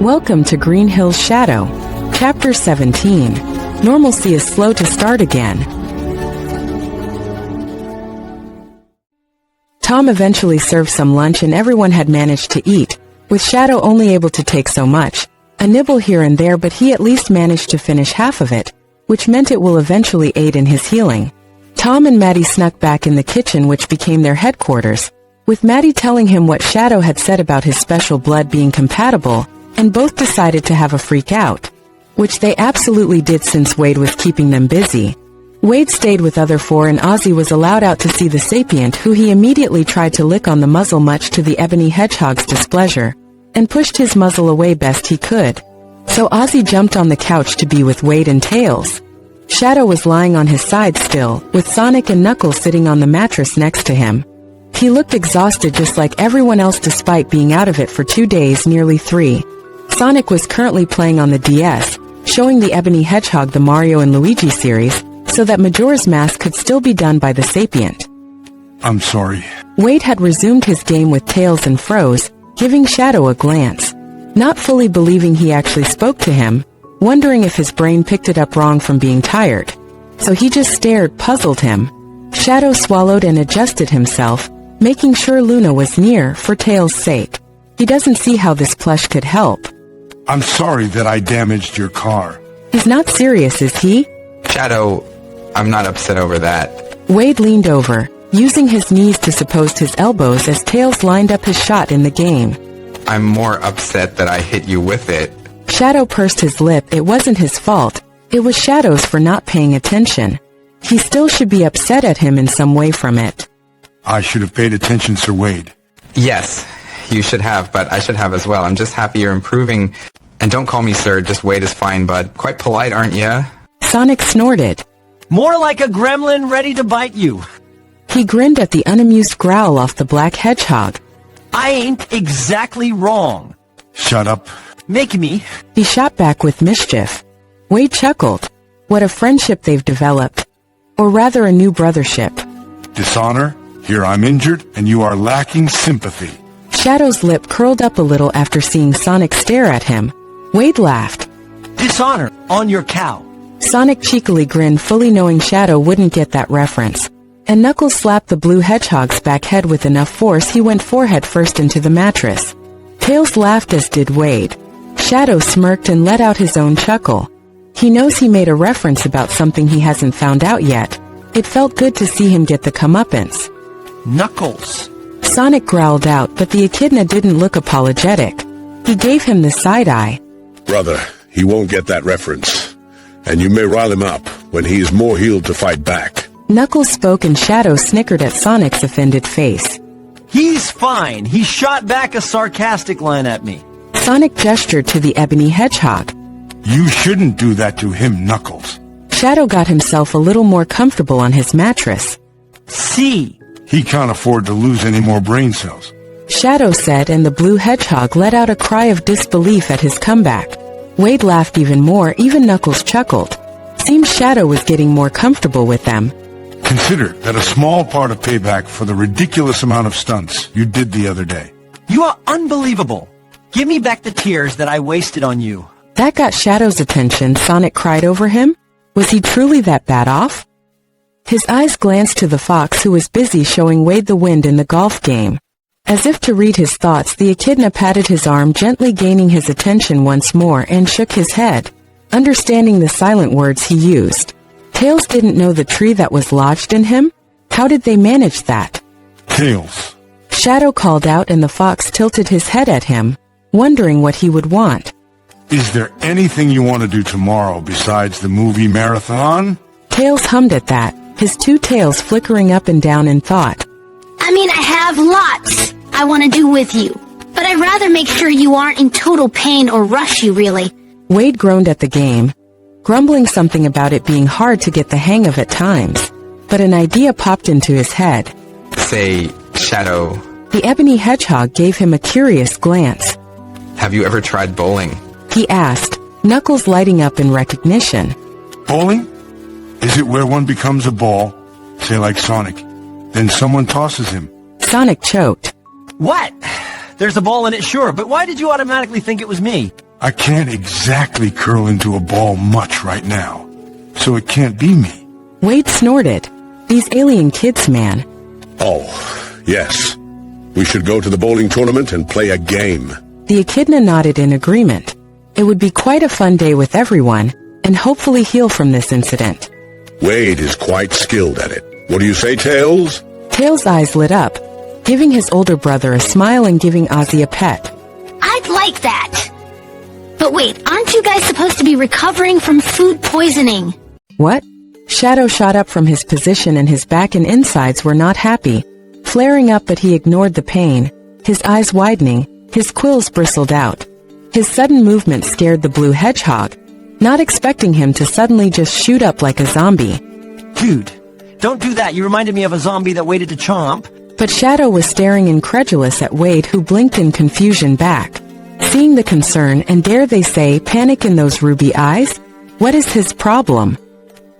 Welcome to Green Hill's Shadow. Chapter 17. Normalcy is slow to start again. Tom eventually served some lunch and everyone had managed to eat, with Shadow only able to take so much. A nibble here and there, but he at least managed to finish half of it, which meant it will eventually aid in his healing. Tom and Maddie snuck back in the kitchen, which became their headquarters, with Maddie telling him what Shadow had said about his special blood being compatible, and both decided to have a freak out, which they absolutely did since Wade was keeping them busy. Wade stayed with other four and Ozzy was allowed out to see the sapient, who he immediately tried to lick on the muzzle much to the ebony hedgehog's displeasure, and pushed his muzzle away best he could. So Ozzy jumped on the couch to be with Wade and Tails. Shadow was lying on his side still, with Sonic and Knuckles sitting on the mattress next to him. He looked exhausted just like everyone else despite being out of it for 2 days, nearly 3. Sonic was currently playing on the DS, showing the Ebony Hedgehog the Mario and Luigi series, so that Majora's Mask could still be done by the sapient. I'm sorry. Wade had resumed his game with Tails and froze, giving Shadow a glance. Not fully believing he actually spoke to him, wondering if his brain picked it up wrong from being tired. So he just stared, puzzled him. Shadow swallowed and adjusted himself, making sure Luna was near for Tails' sake. He doesn't see how this plush could help. I'm sorry that I damaged your car. He's not serious, is he? Shadow, I'm not upset over that. Wade leaned over, using his knees to support his elbows as Tails lined up his shot in the game. I'm more upset that I hit you with it. Shadow pursed his lip. It wasn't his fault. It was Shadow's for not paying attention. He still should be upset at him in some way from it. I should have paid attention, Sir Wade. Yes, you should have, but I should have as well. I'm just happy you're improving. And don't call me sir, just Wade is fine, bud. Quite polite, aren't ya? Sonic snorted. More like a gremlin ready to bite you. He grinned at the unamused growl off the black hedgehog. I ain't exactly wrong. Shut up. Make me. He shot back with mischief. Wade chuckled. What a friendship they've developed. Or rather a new brothership. Dishonor? Here I'm injured, and you are lacking sympathy. Shadow's lip curled up a little after seeing Sonic stare at him. Wade laughed. Dishonor on your cow. Sonic cheekily grinned, fully knowing Shadow wouldn't get that reference. And Knuckles slapped the blue hedgehog's back head with enough force he went forehead first into the mattress. Tails laughed, as did Wade. Shadow smirked and let out his own chuckle. He knows he made a reference about something he hasn't found out yet. It felt good to see him get the comeuppance. Knuckles. Sonic growled out, but the echidna didn't look apologetic. He gave him the side-eye. Brother, he won't get that reference. And you may rile him up when he is more healed to fight back. Knuckles spoke and Shadow snickered at Sonic's offended face. He's fine. He shot back a sarcastic line at me. Sonic gestured to the ebony hedgehog. You shouldn't do that to him, Knuckles. Shadow got himself a little more comfortable on his mattress. See. He can't afford to lose any more brain cells. Shadow said, and the blue hedgehog let out a cry of disbelief at his comeback. Wade laughed even more, even Knuckles chuckled. Seems Shadow was getting more comfortable with them. Consider that a small part of payback for the ridiculous amount of stunts you did the other day. You are unbelievable. Give me back the tears that I wasted on you. That got Shadow's attention. Sonic cried over him. Was he truly that bad off? His eyes glanced to the fox, who was busy showing Wade the wind in the golf game. As if to read his thoughts, the echidna patted his arm, gently gaining his attention once more, and shook his head, understanding the silent words he used. Tails didn't know the tree that was lodged in him? How did they manage that? Tails. Shadow called out, and the fox tilted his head at him, wondering what he would want. Is there anything you want to do tomorrow besides the movie marathon? Tails hummed at that, his two tails flickering up and down in thought. I mean, I have lots I want to do with you, but I'd rather make sure you aren't in total pain or rush you, really. Wade groaned at the game, grumbling something about it being hard to get the hang of at times. But an idea popped into his head. Say, Shadow. The ebony hedgehog gave him a curious glance. Have you ever tried bowling? He asked, Knuckles lighting up in recognition. Bowling? Is it where one becomes a ball, say like Sonic, then someone tosses him? Sonic choked. What? There's a ball in it, sure, but why did you automatically think it was me? I can't exactly curl into a ball much right now, so it can't be me. Wade snorted. These alien kids, man. Oh, yes. We should go to the bowling tournament and play a game. The echidna nodded in agreement. It would be quite a fun day with everyone, and hopefully heal from this incident. Wade is quite skilled at it. What do you say, Tails? Tails' eyes lit up, giving his older brother a smile and giving Ozzy a pet. I'd like that. But wait, aren't you guys supposed to be recovering from food poisoning? What? Shadow shot up from his position and his back and insides were not happy, flaring up, but he ignored the pain, his eyes widening, his quills bristled out. His sudden movement scared the blue hedgehog, not expecting him to suddenly just shoot up like a zombie. Dude, don't do that. You reminded me of a zombie that waited to chomp. But Shadow was staring incredulous at Wade, who blinked in confusion back. Seeing the concern and, dare they say, panic in those ruby eyes? What is his problem?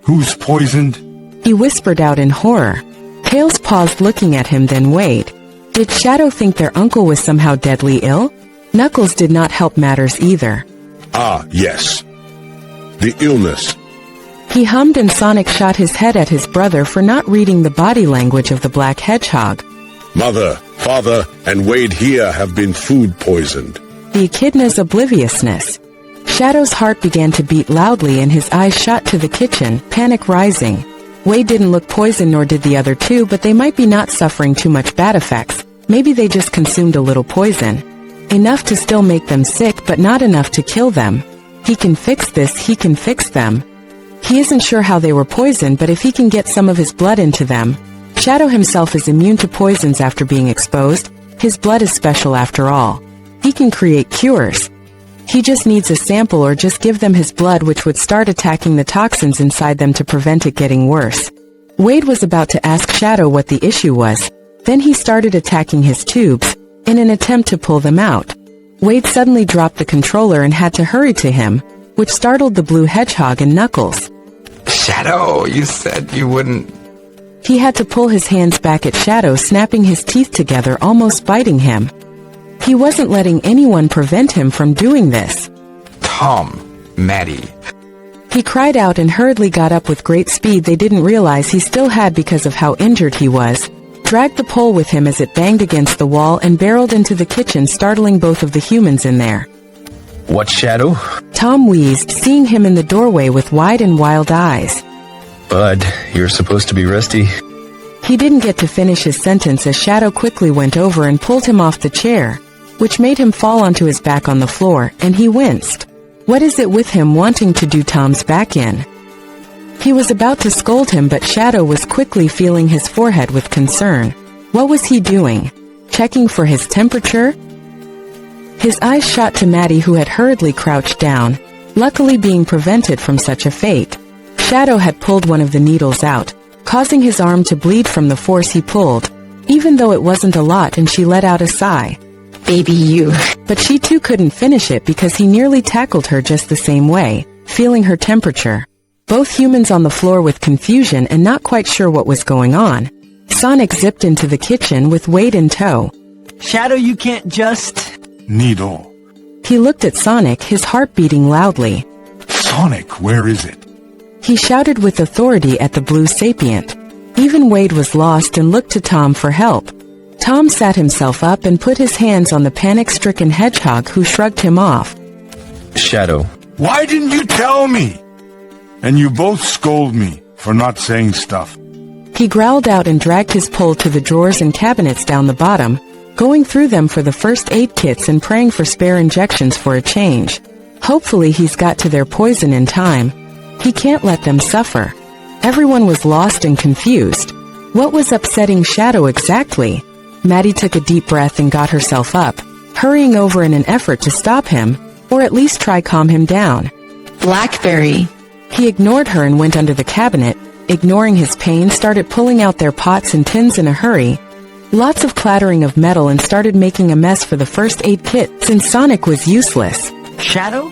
Who's poisoned? He whispered out in horror. Tails paused, looking at him, then Wade. Did Shadow think their uncle was somehow deadly ill? Knuckles did not help matters either. Ah, yes. The illness. He hummed, and Sonic shot his head at his brother for not reading the body language of the black hedgehog. Mother, father, and Wade here have been food poisoned. The echidna's obliviousness. Shadow's heart began to beat loudly and his eyes shot to the kitchen, panic rising. Wade didn't look poisoned, nor did the other two, but they might be not suffering too much bad effects. Maybe they just consumed a little poison. Enough to still make them sick, but not enough to kill them. He can fix this, he can fix them. He isn't sure how they were poisoned, but if he can get some of his blood into them. Shadow himself is immune to poisons after being exposed. His blood is special after all. He can create cures. He just needs a sample, or just give them his blood, which would start attacking the toxins inside them to prevent it getting worse. Wade was about to ask Shadow what the issue was. Then he started attacking his tubes, in an attempt to pull them out. Wade suddenly dropped the controller and had to hurry to him, which startled the blue hedgehog and Knuckles. Shadow, you said you wouldn't... He had to pull his hands back at Shadow, snapping his teeth together, almost biting him. He wasn't letting anyone prevent him from doing this. Tom, Maddie. He cried out and hurriedly got up with great speed. They didn't realize he still had, because of how injured he was, dragged the pole with him as it banged against the wall and barreled into the kitchen, startling both of the humans in there. What, Shadow? Tom wheezed, seeing him in the doorway with wide and wild eyes. Bud, you're supposed to be rusty. He didn't get to finish his sentence as Shadow quickly went over and pulled him off the chair, which made him fall onto his back on the floor, and he winced. What is it with him wanting to do Tom's back in? He was about to scold him, but Shadow was quickly feeling his forehead with concern. What was he doing? Checking for his temperature? His eyes shot to Maddie, who had hurriedly crouched down, luckily being prevented from such a fate. Shadow had pulled one of the needles out, causing his arm to bleed from the force he pulled, even though it wasn't a lot, and she let out a sigh. Baby you. But she too couldn't finish it because he nearly tackled her just the same way, feeling her temperature. Both humans on the floor with confusion and not quite sure what was going on. Sonic zipped into the kitchen with Wade in tow. Shadow, you can't just... Needle. He looked at Sonic, his heart beating loudly. Sonic, where is it? He shouted with authority at the blue sapient. Even Wade was lost and looked to Tom for help. Tom sat himself up and put his hands on the panic-stricken hedgehog, who shrugged him off. Shadow. Why didn't you tell me? And you both scold me for not saying stuff. He growled out and dragged his pole to the drawers and cabinets down the bottom, going through them for the first aid kits and praying for spare injections for a change. Hopefully he's got to their poison in time. He can't let them suffer. Everyone was lost and confused. What was upsetting Shadow exactly? Maddie took a deep breath and got herself up, hurrying over in an effort to stop him, or at least try calm him down. Blackberry. He ignored her and went under the cabinet, ignoring his pain, started pulling out their pots and tins in a hurry. Lots of clattering of metal, and started making a mess for the first aid kit since Sonic was useless. Shadow?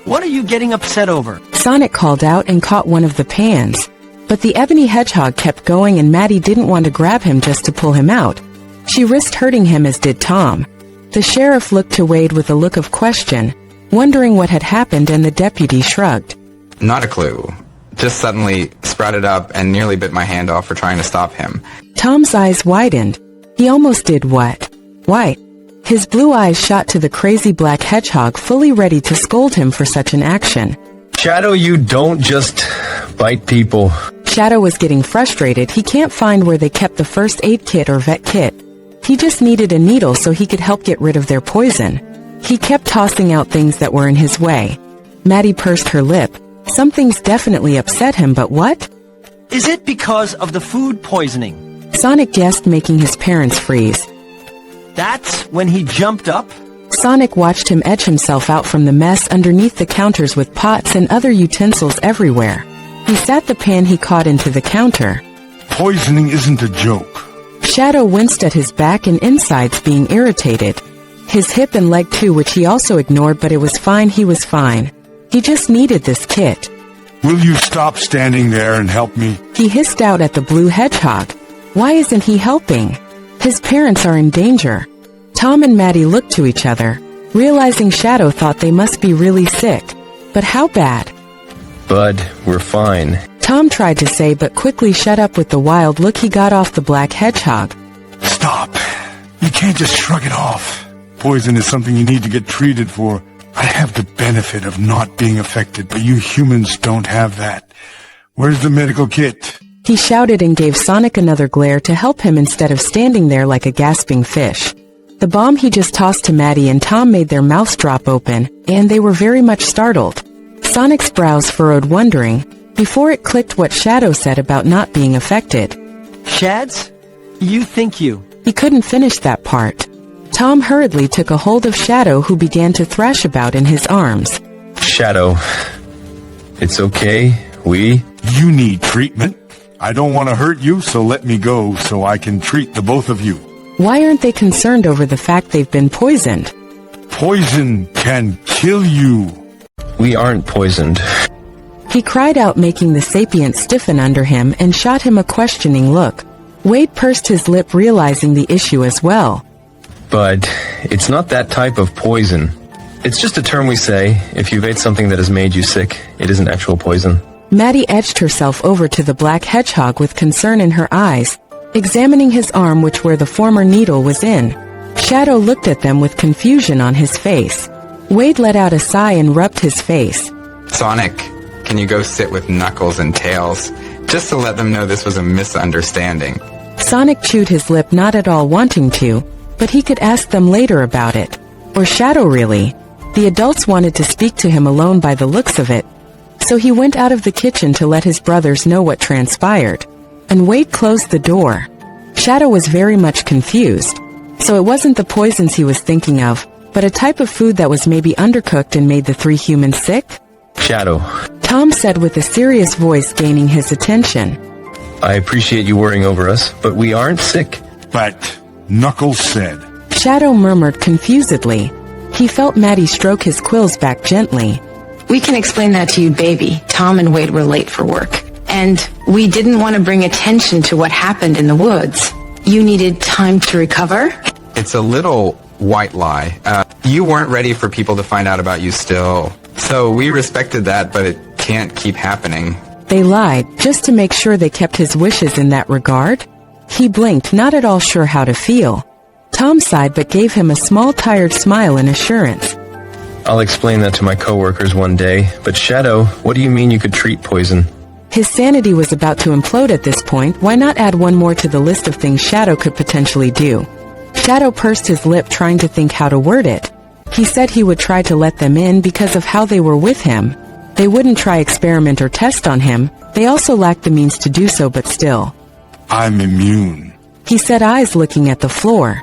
What are you getting upset over? Sonic called out and caught one of the pans. But the ebony hedgehog kept going, and Maddie didn't want to grab him just to pull him out. She risked hurting him, as did Tom. The sheriff looked to Wade with a look of question. wondering what had happened, and the deputy shrugged. Not a clue. Just suddenly sprouted up and nearly bit my hand off for trying to stop him. Tom's eyes widened. He almost did what? Why? His blue eyes shot to the crazy black hedgehog, fully ready to scold him for such an action. Shadow, you don't just bite people. Shadow was getting frustrated. He can't find where they kept the first aid kit or vet kit. He just needed a needle so he could help get rid of their poison. He kept tossing out things that were in his way. Maddie pursed her lip. Something's definitely upset him, but what? Is it because of the food poisoning? Sonic guessed, making his parents freeze. That's when he jumped up? Sonic watched him edge himself out from the mess underneath the counters with pots and other utensils everywhere. He sat the pan he caught into the counter. Poisoning isn't a joke. Shadow winced at his back and insides, being irritated. His hip and leg too, which he also ignored, but it was fine, he was fine. He just needed this kit. Will you stop standing there and help me? He hissed out at the blue hedgehog. Why isn't he helping? His parents are in danger. Tom and Maddie looked to each other, realizing Shadow thought they must be really sick. But how bad? Bud, we're fine. Tom tried to say, but quickly shut up with the wild look he got off the black hedgehog. Stop. You can't just shrug it off. Poison is something you need to get treated for. I have the benefit of not being affected, but you humans don't have that. Where's the medical kit? He shouted and gave Sonic another glare to help him instead of standing there like a gasping fish. The bomb he just tossed to Maddie and Tom made their mouths drop open, and they were very much startled. Sonic's brows furrowed, wondering, before it clicked what Shadow said about not being affected. Shads? You think you... He couldn't finish that part. Tom hurriedly took a hold of Shadow, who began to thrash about in his arms. Shadow, it's okay. You need treatment. I don't want to hurt you, so let me go so I can treat the both of you. Why aren't they concerned over the fact they've been poisoned? Poison can kill you. We aren't poisoned. He cried out, making the sapient stiffen under him, and shot him a questioning look. Wade pursed his lip, realizing the issue as well. Bud, it's not that type of poison. It's just a term we say if you've ate something that has made you sick. It isn't actual poison. Maddie edged herself over to the black hedgehog with concern in her eyes, examining his arm, which where the former needle was in. Shadow looked at them with confusion on his face. Wade let out a sigh and rubbed his face. Sonic, can you go sit with Knuckles and Tails, just to let them know this was a misunderstanding? Sonic chewed his lip, not at all wanting to, but he could ask them later about it. Or Shadow, really. The adults wanted to speak to him alone by the looks of it. So he went out of the kitchen to let his brothers know what transpired. And Wade closed the door. Shadow was very much confused. So it wasn't the poisons he was thinking of, but a type of food that was maybe undercooked and made the three humans sick? Shadow, Tom said with a serious voice, gaining his attention. I appreciate you worrying over us, but we aren't sick. But Knuckles said. Shadow murmured confusedly. He felt Maddie stroke his quills back gently. We can explain that to you, baby. Tom and Wade were late for work. And we didn't want to bring attention to what happened in the woods. You needed time to recover? It's a little white lie. You weren't ready for people to find out about you still. So we respected that, but it can't keep happening. They lied, just to make sure they kept his wishes in that regard? He blinked, not at all sure how to feel. Tom sighed, but gave him a small, tired smile in assurance. I'll explain that to my coworkers one day, but Shadow, what do you mean you could treat poison? His sanity was about to implode at this point. Why not add one more to the list of things Shadow could potentially do? Shadow pursed his lip, trying to think how to word it. He said he would try to let them in because of how they were with him. They wouldn't try experiment or test on him. They also lacked the means to do so, but still. I'm immune. He said, eyes looking at the floor.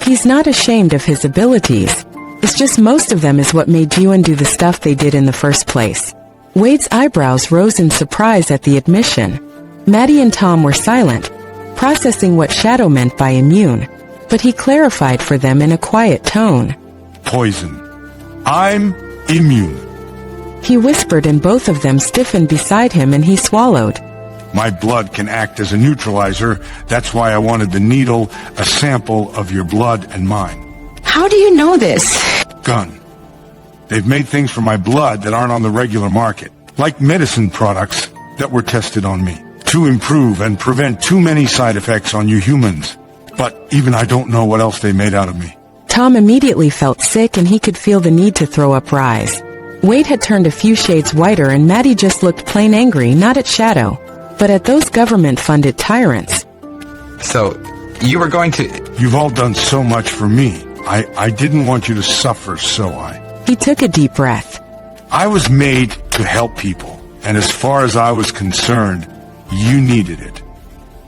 He's not ashamed of his abilities. It's just most of them is what made you do the stuff they did in the first place. Wade's eyebrows rose in surprise at the admission. Maddie and Tom were silent, processing what Shadow meant by immune, but he clarified for them in a quiet tone. Poison. I'm immune. He whispered, and both of them stiffened beside him, and he swallowed. My blood can act as a neutralizer. That's why I wanted the needle, a sample of your blood and mine. How do you know this? Gun. They've made things for my blood that aren't on the regular market, like medicine products that were tested on me, to improve and prevent too many side effects on you humans. But even I don't know what else they made out of me. Tom immediately felt sick and he could feel the need to throw up rise. Wade had turned a few shades whiter and Maddie just looked plain angry, not at Shadow, but at those government-funded tyrants. So, you were going to... You've all done so much for me. I didn't want you to suffer, so He took a deep breath. I was made to help people, and as far as I was concerned, you needed it.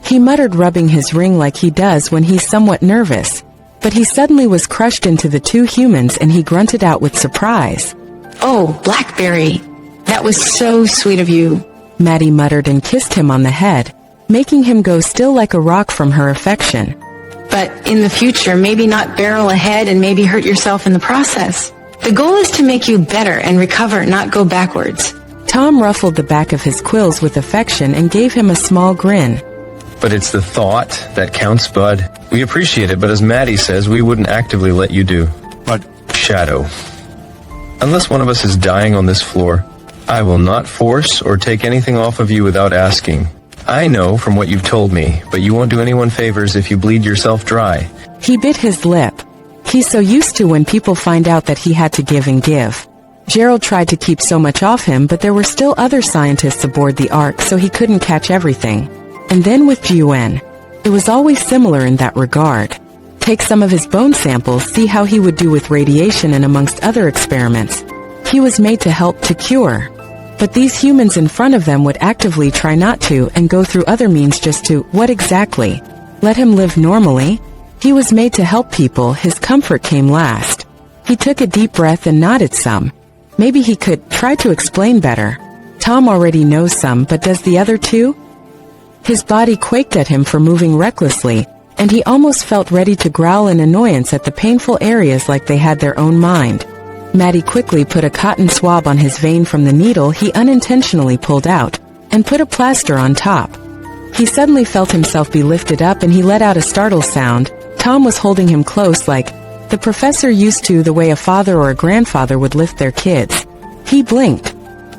He muttered, rubbing his ring like he does when he's somewhat nervous, but he suddenly was crushed into the two humans and he grunted out with surprise. Oh, Blackberry, that was so sweet of you. Maddie muttered and kissed him on the head, making him go still like a rock from her affection. But in the future, maybe not barrel ahead and maybe hurt yourself in the process. The goal is to make you better and recover, not go backwards. Tom ruffled the back of his quills with affection and gave him a small grin. But it's the thought that counts, Bud. We appreciate it, but as Maddie says, we wouldn't actively let you do. But... Shadow. Unless one of us is dying on this floor, I will not force or take anything off of you without asking. I know from what you've told me, but you won't do anyone favors if you bleed yourself dry. He bit his lip. He's so used to when people find out that he had to give and give. Gerald tried to keep so much off him, but there were still other scientists aboard the Ark, so he couldn't catch everything. And then with Gwen, it was always similar in that regard. Take some of his bone samples, see how he would do with radiation and amongst other experiments. He was made to help to cure. But these humans in front of them would actively try not to and go through other means just to, what exactly? Let him live normally? He was made to help people, his comfort came last. He took a deep breath and nodded some. Maybe he could try to explain better. Tom already knows some, but does the other two? His body quaked at him for moving recklessly, and he almost felt ready to growl in annoyance at the painful areas like they had their own mind. Maddie quickly put a cotton swab on his vein from the needle he unintentionally pulled out, and put a plaster on top. He suddenly felt himself be lifted up and he let out a startled sound. Tom was holding him close like the professor used to, the way a father or a grandfather would lift their kids. He blinked.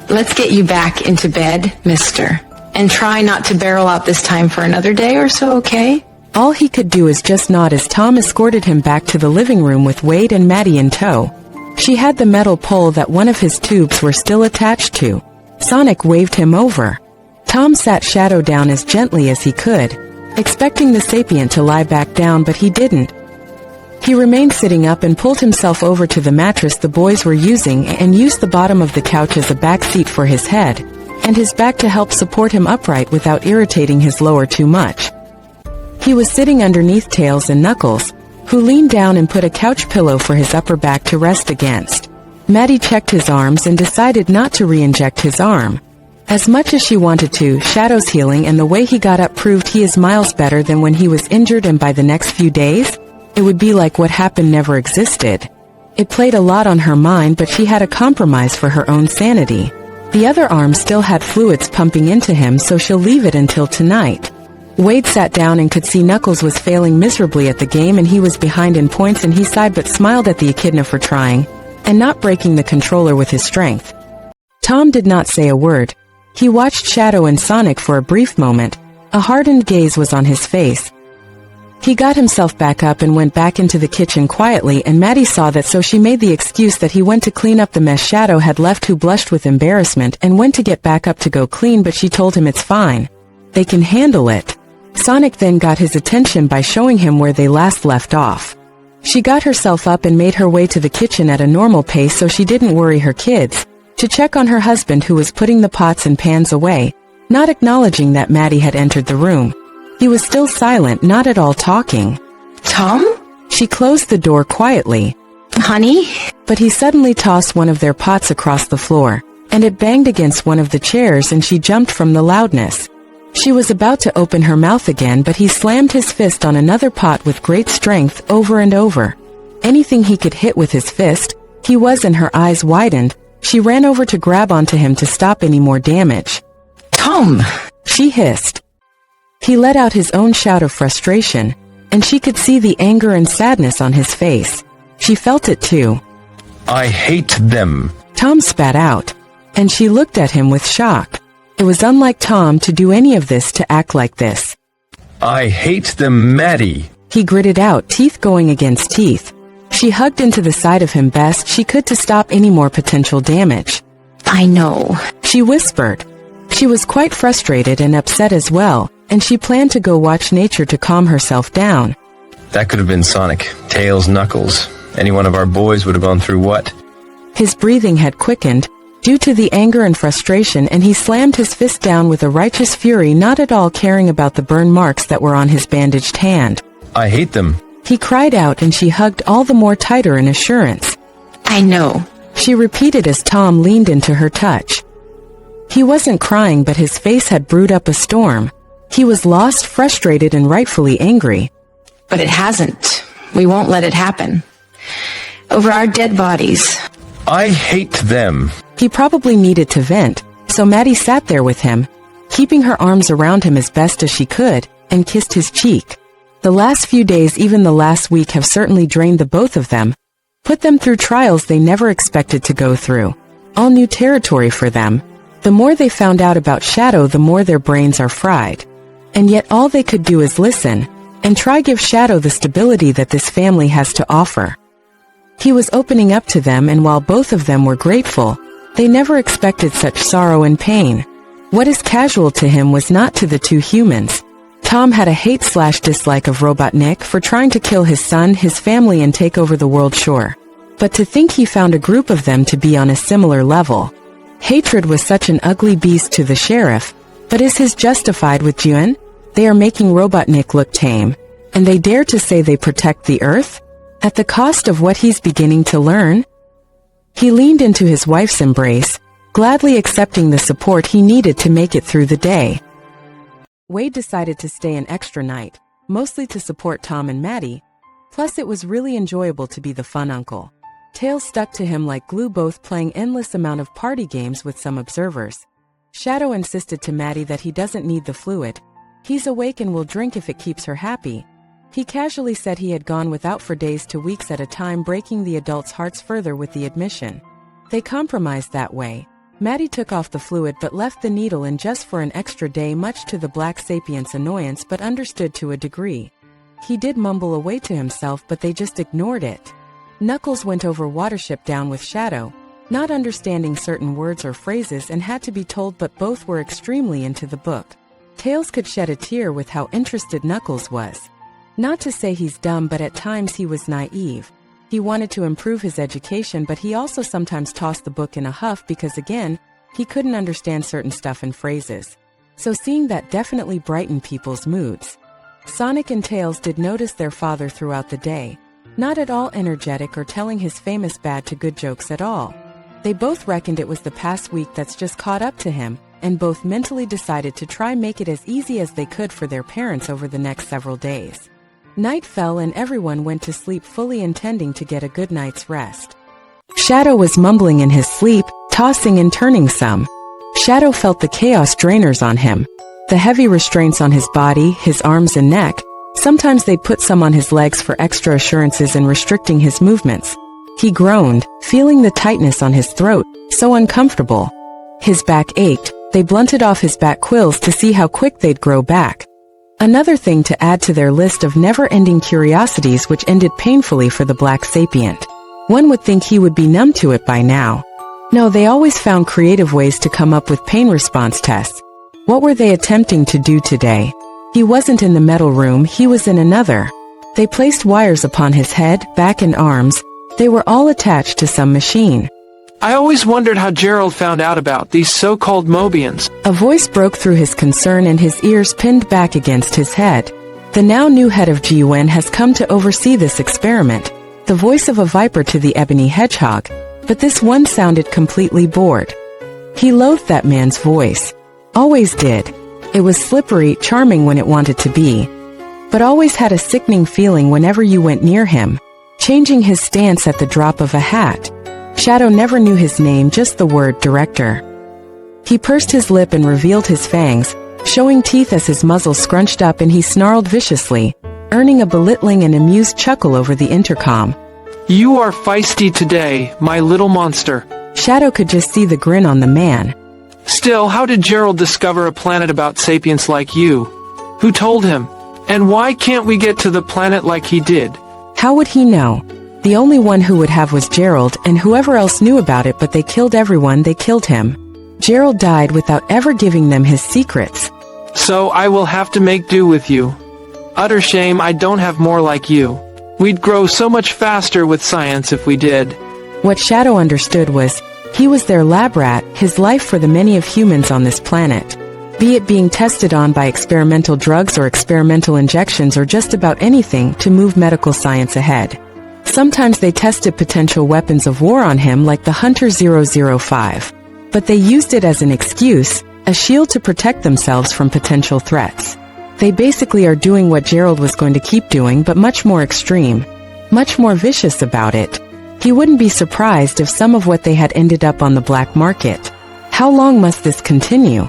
Let's get you back into bed, mister. And try not to barrel out this time for another day or so, okay? All he could do is just nod as Tom escorted him back to the living room with Wade and Maddie in tow. She had the metal pole that one of his tubes were still attached to. Sonic waved him over. Tom sat Shadow down as gently as he could, expecting the sapient to lie back down, but he didn't. He remained sitting up and pulled himself over to the mattress the boys were using and used the bottom of the couch as a back seat for his head, and his back to help support him upright without irritating his lower too much. He was sitting underneath Tails and Knuckles, who leaned down and put a couch pillow for his upper back to rest against. Maddie checked his arms and decided not to re-inject his arm. As much as she wanted to, Shadow's healing and the way he got up proved he is miles better than when he was injured, and by the next few days, it would be like what happened never existed. It played a lot on her mind, but she had a compromise for her own sanity. The other arm still had fluids pumping into him, so she'll leave it until tonight. Wade sat down and could see Knuckles was failing miserably at the game and he was behind in points, and he sighed but smiled at the echidna for trying, and not breaking the controller with his strength. Tom did not say a word. He watched Shadow and Sonic for a brief moment. A hardened gaze was on his face. He got himself back up and went back into the kitchen quietly, and Maddie saw that, so she made the excuse that he went to clean up the mess Shadow had left, who blushed with embarrassment and went to get back up to go clean, but she told him it's fine. They can handle it. Sonic then got his attention by showing him where they last left off. She got herself up and made her way to the kitchen at a normal pace so she didn't worry her kids, to check on her husband, who was putting the pots and pans away, not acknowledging that Maddie had entered the room. He was still silent, not at all talking. Tom? She closed the door quietly. Honey? But he suddenly tossed one of their pots across the floor, and it banged against one of the chairs, and she jumped from the loudness. She was about to open her mouth again, but he slammed his fist on another pot with great strength over and over. Anything he could hit with his fist, he was, and her eyes widened. She ran over to grab onto him to stop any more damage. Tom! She hissed. He let out his own shout of frustration, and she could see the anger and sadness on his face. She felt it too. I hate them. Tom spat out, and she looked at him with shock. It was unlike Tom to do any of this, to act like this. I hate them, Maddie. He gritted out, teeth going against teeth. She hugged into the side of him best she could to stop any more potential damage. I know. She whispered. She was quite frustrated and upset as well, and she planned to go watch nature to calm herself down. That could have been Sonic, Tails, Knuckles. Any one of our boys would have gone through what? His breathing had quickened, due to the anger and frustration, and he slammed his fist down with a righteous fury, not at all caring about the burn marks that were on his bandaged hand. I hate them. He cried out, and she hugged all the more tighter in assurance. I know. She repeated as Tom leaned into her touch. He wasn't crying, but his face had brewed up a storm. He was lost, frustrated, and rightfully angry. But it hasn't. We won't let it happen. Over our dead bodies. I hate them. He probably needed to vent, so Maddie sat there with him, keeping her arms around him as best as she could, and kissed his cheek. The last few days, even the last week, have certainly drained the both of them, put them through trials they never expected to go through. All new territory for them. The more they found out about Shadow, the more their brains are fried. And yet all they could do is listen, and try give Shadow the stability that this family has to offer. He was opening up to them, and while both of them were grateful, they never expected such sorrow and pain. What is casual to him was not to the two humans. Tom had a hate/dislike of Robotnik for trying to kill his son, his family, and take over the world, sure. But to think he found a group of them to be on a similar level. Hatred was such an ugly beast to the sheriff, but is his justified with Jun? They are making Robotnik look tame, and they dare to say they protect the Earth? At the cost of what he's beginning to learn? He leaned into his wife's embrace, gladly accepting the support he needed to make it through the day. Wade decided to stay an extra night, mostly to support Tom and Maddie. Plus it was really enjoyable to be the fun uncle. Tails stuck to him like glue, both playing endless amount of party games with some observers. Shadow insisted to Maddie that he doesn't need the fluid. He's awake and will drink if it keeps her happy. He casually said he had gone without for days to weeks at a time, breaking the adults' hearts further with the admission. They compromised that way. Maddie took off the fluid but left the needle in just for an extra day, much to the Black Sapient's annoyance, but understood to a degree. He did mumble away to himself, but they just ignored it. Knuckles went over Watership Down with Shadow, not understanding certain words or phrases, and had to be told, but both were extremely into the book. Tails could shed a tear with how interested Knuckles was. Not to say he's dumb, but at times he was naive. He wanted to improve his education, but he also sometimes tossed the book in a huff because, again, he couldn't understand certain stuff and phrases. So seeing that definitely brightened people's moods. Sonic and Tails did notice their father throughout the day, not at all energetic or telling his famous bad to good jokes at all. They both reckoned it was the past week that's just caught up to him, and both mentally decided to try make it as easy as they could for their parents over the next several days. Night fell and everyone went to sleep, fully intending to get a good night's rest. Shadow was mumbling in his sleep, tossing and turning some. Shadow felt the chaos drainers on him, the heavy restraints on his body, his arms and neck. Sometimes they'd put some on his legs for extra assurances and restricting his movements. He groaned, feeling the tightness on his throat, so uncomfortable. His back ached. They blunted off his back quills to see how quick they'd grow back. Another thing to add to their list of never-ending curiosities, which ended painfully for the Black Sapient. One would think he would be numb to it by now. No, they always found creative ways to come up with pain response tests. What were they attempting to do today? He wasn't in the metal room, he was in another. They placed wires upon his head, back and arms. They were all attached to some machine. I always wondered how Gerald found out about these so-called Mobians. A voice broke through his concern and his ears pinned back against his head. The now new head of GUN has come to oversee this experiment. The voice of a viper to the ebony hedgehog, but this one sounded completely bored. He loathed that man's voice. Always did. It was slippery, charming when it wanted to be, but always had a sickening feeling whenever you went near him, changing his stance at the drop of a hat. Shadow never knew his name, just the word director. He pursed his lip and revealed his fangs, showing teeth as his muzzle scrunched up, and he snarled viciously, earning a belittling and amused chuckle over the intercom. You are feisty today, my little monster. Shadow could just see the grin on the man. Still, how did Gerald discover a planet about sapients like you? Who told him? And why can't we get to the planet like he did? How would he know? The only one who would have was Gerald, and whoever else knew about it, but they killed everyone, they killed him. Gerald died without ever giving them his secrets. So I will have to make do with you. Utter shame I don't have more like you. We'd grow so much faster with science if we did. What Shadow understood was, he was their lab rat, his life for the many of humans on this planet. Be it being tested on by experimental drugs or experimental injections or just about anything to move medical science ahead. Sometimes they tested potential weapons of war on him like the Hunter 005. But they used it as an excuse, a shield to protect themselves from potential threats. They basically are doing what Gerald was going to keep doing, but much more extreme. Much more vicious about it. He wouldn't be surprised if some of what they had ended up on the black market. How long must this continue?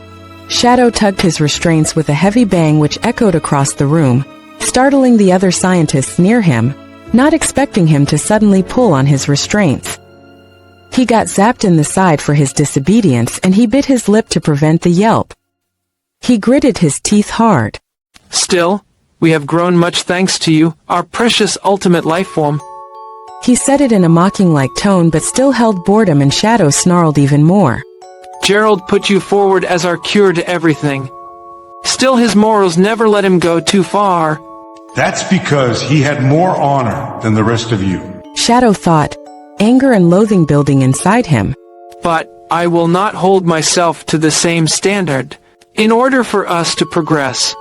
Shadow tugged his restraints with a heavy bang which echoed across the room, startling the other scientists near him, not expecting him to suddenly pull on his restraints. He got zapped in the side for his disobedience, and he bit his lip to prevent the yelp. He gritted his teeth hard. Still, we have grown much thanks to you, our precious ultimate life form. He said it in a mocking-like tone, but still held boredom, and Shadow snarled even more. Gerald put you forward as our cure to everything. Still, his morals never let him go too far. That's because he had more honor than the rest of you. Shadow thought, anger and loathing building inside him. But I will not hold myself to the same standard. In order for us to progress,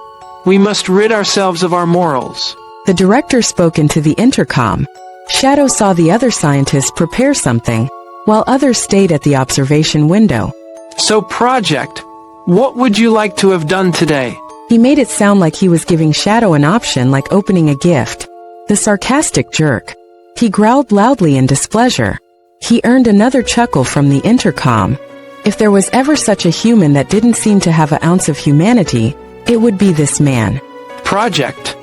we must rid ourselves of our morals. The director spoke into the intercom. Shadow saw the other scientists prepare something, while others stayed at the observation window. So, Project, what would you like to have done today? He made it sound like he was giving Shadow an option, like opening a gift. The sarcastic jerk. He growled loudly in displeasure. He earned another chuckle from the intercom. If there was ever such a human that didn't seem to have an ounce of humanity, it would be this man. Project,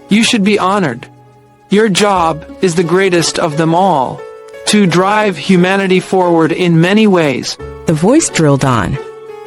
you should be honored. Your job is the greatest of them all. To drive humanity forward in many ways. The voice drilled on.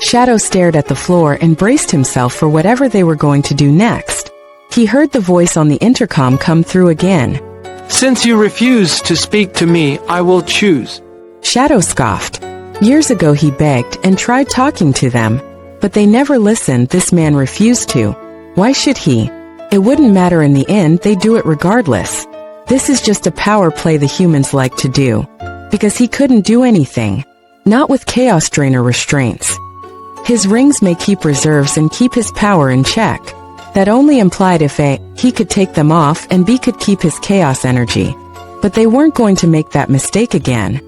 Shadow stared at the floor and braced himself for whatever they were going to do next. He heard the voice on the intercom come through again. Since you refuse to speak to me, I will choose. Shadow scoffed. Years ago he begged and tried talking to them, but they never listened. This man refused to. Why should he? It wouldn't matter in the end, they'd do it regardless. This is just a power play the humans like to do. Because he couldn't do anything. Not with Chaos Drainer restraints. His rings may keep reserves and keep his power in check. That only implied if A, he could take them off, and B could keep his chaos energy. But they weren't going to make that mistake again.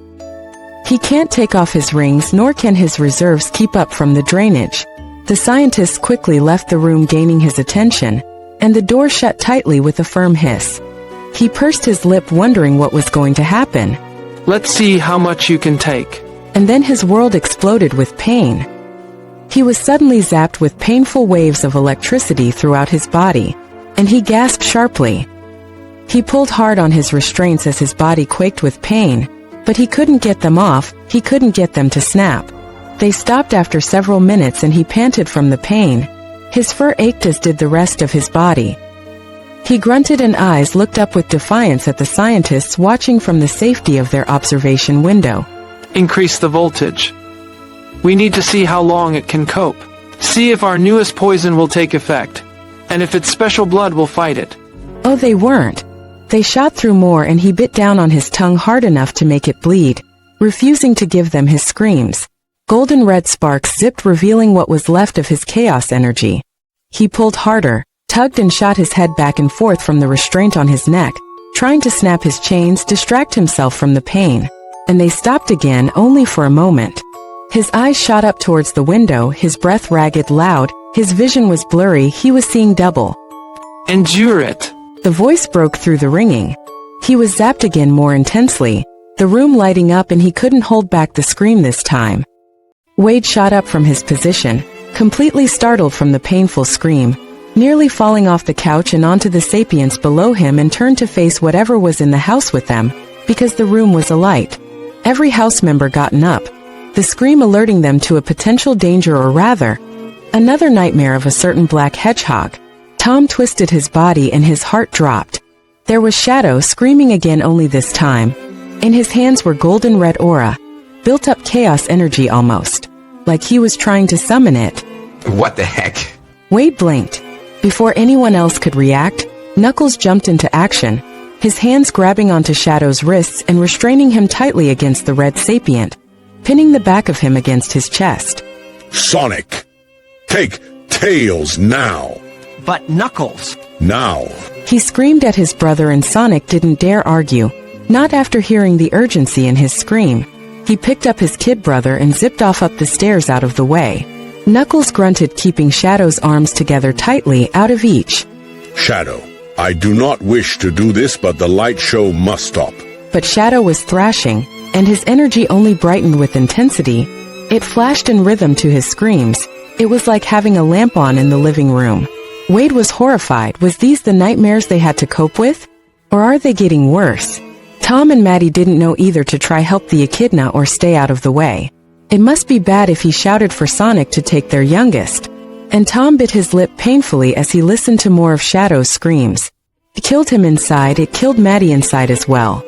He can't take off his rings, nor can his reserves keep up from the drainage. The scientists quickly left the room, gaining his attention, and the door shut tightly with a firm hiss. He pursed his lip, wondering what was going to happen. Let's see how much you can take. And then his world exploded with pain. He was suddenly zapped with painful waves of electricity throughout his body, and he gasped sharply. He pulled hard on his restraints as his body quaked with pain, but he couldn't get them off, he couldn't get them to snap. They stopped after several minutes, and he panted from the pain. His fur ached, as did the rest of his body. He grunted, and eyes looked up with defiance at the scientists watching from the safety of their observation window. Increase the voltage. We need to see how long it can cope. See if our newest poison will take effect, and if its special blood will fight it. Oh, they weren't. They shot through more, and he bit down on his tongue hard enough to make it bleed, refusing to give them his screams. Golden red sparks zipped, revealing what was left of his chaos energy. He pulled harder, tugged, and shot his head back and forth from the restraint on his neck, trying to snap his chains, distract himself from the pain. And they stopped again, only for a moment. His eyes shot up towards the window, his breath ragged, loud, his vision was blurry, he was seeing double. Endure it. The voice broke through the ringing. He was zapped again, more intensely, the room lighting up, and he couldn't hold back the scream this time. Wade shot up from his position, completely startled from the painful scream, nearly falling off the couch and onto the sapients below him, and turned to face whatever was in the house with them, because the room was alight. Every house member gotten up, the scream alerting them to a potential danger, or rather, another nightmare of a certain black hedgehog. Tom twisted his body and his heart dropped. There was Shadow screaming again, only this time. In his hands were golden red aura, built up chaos energy almost, like he was trying to summon it. What the heck? Wade blinked. Before anyone else could react, Knuckles jumped into action, his hands grabbing onto Shadow's wrists and restraining him tightly against the red sapient, pinning the back of him against his chest. Sonic, take Tails now. But Knuckles... Now. He screamed at his brother, and Sonic didn't dare argue, not after hearing the urgency in his scream. He picked up his kid brother and zipped off up the stairs out of the way. Knuckles grunted, keeping Shadow's arms together tightly out of each. Shadow, I do not wish to do this, but the light show must stop. But Shadow was thrashing, and his energy only brightened with intensity. It flashed in rhythm to his screams. It was like having a lamp on in the living room. Wade was horrified. Was these the nightmares they had to cope with? Or are they getting worse? Tom and Maddie didn't know either to try help the echidna or stay out of the way. It must be bad if he shouted for Sonic to take their youngest. And Tom bit his lip painfully as he listened to more of Shadow's screams. It killed him inside. It killed Maddie inside as well.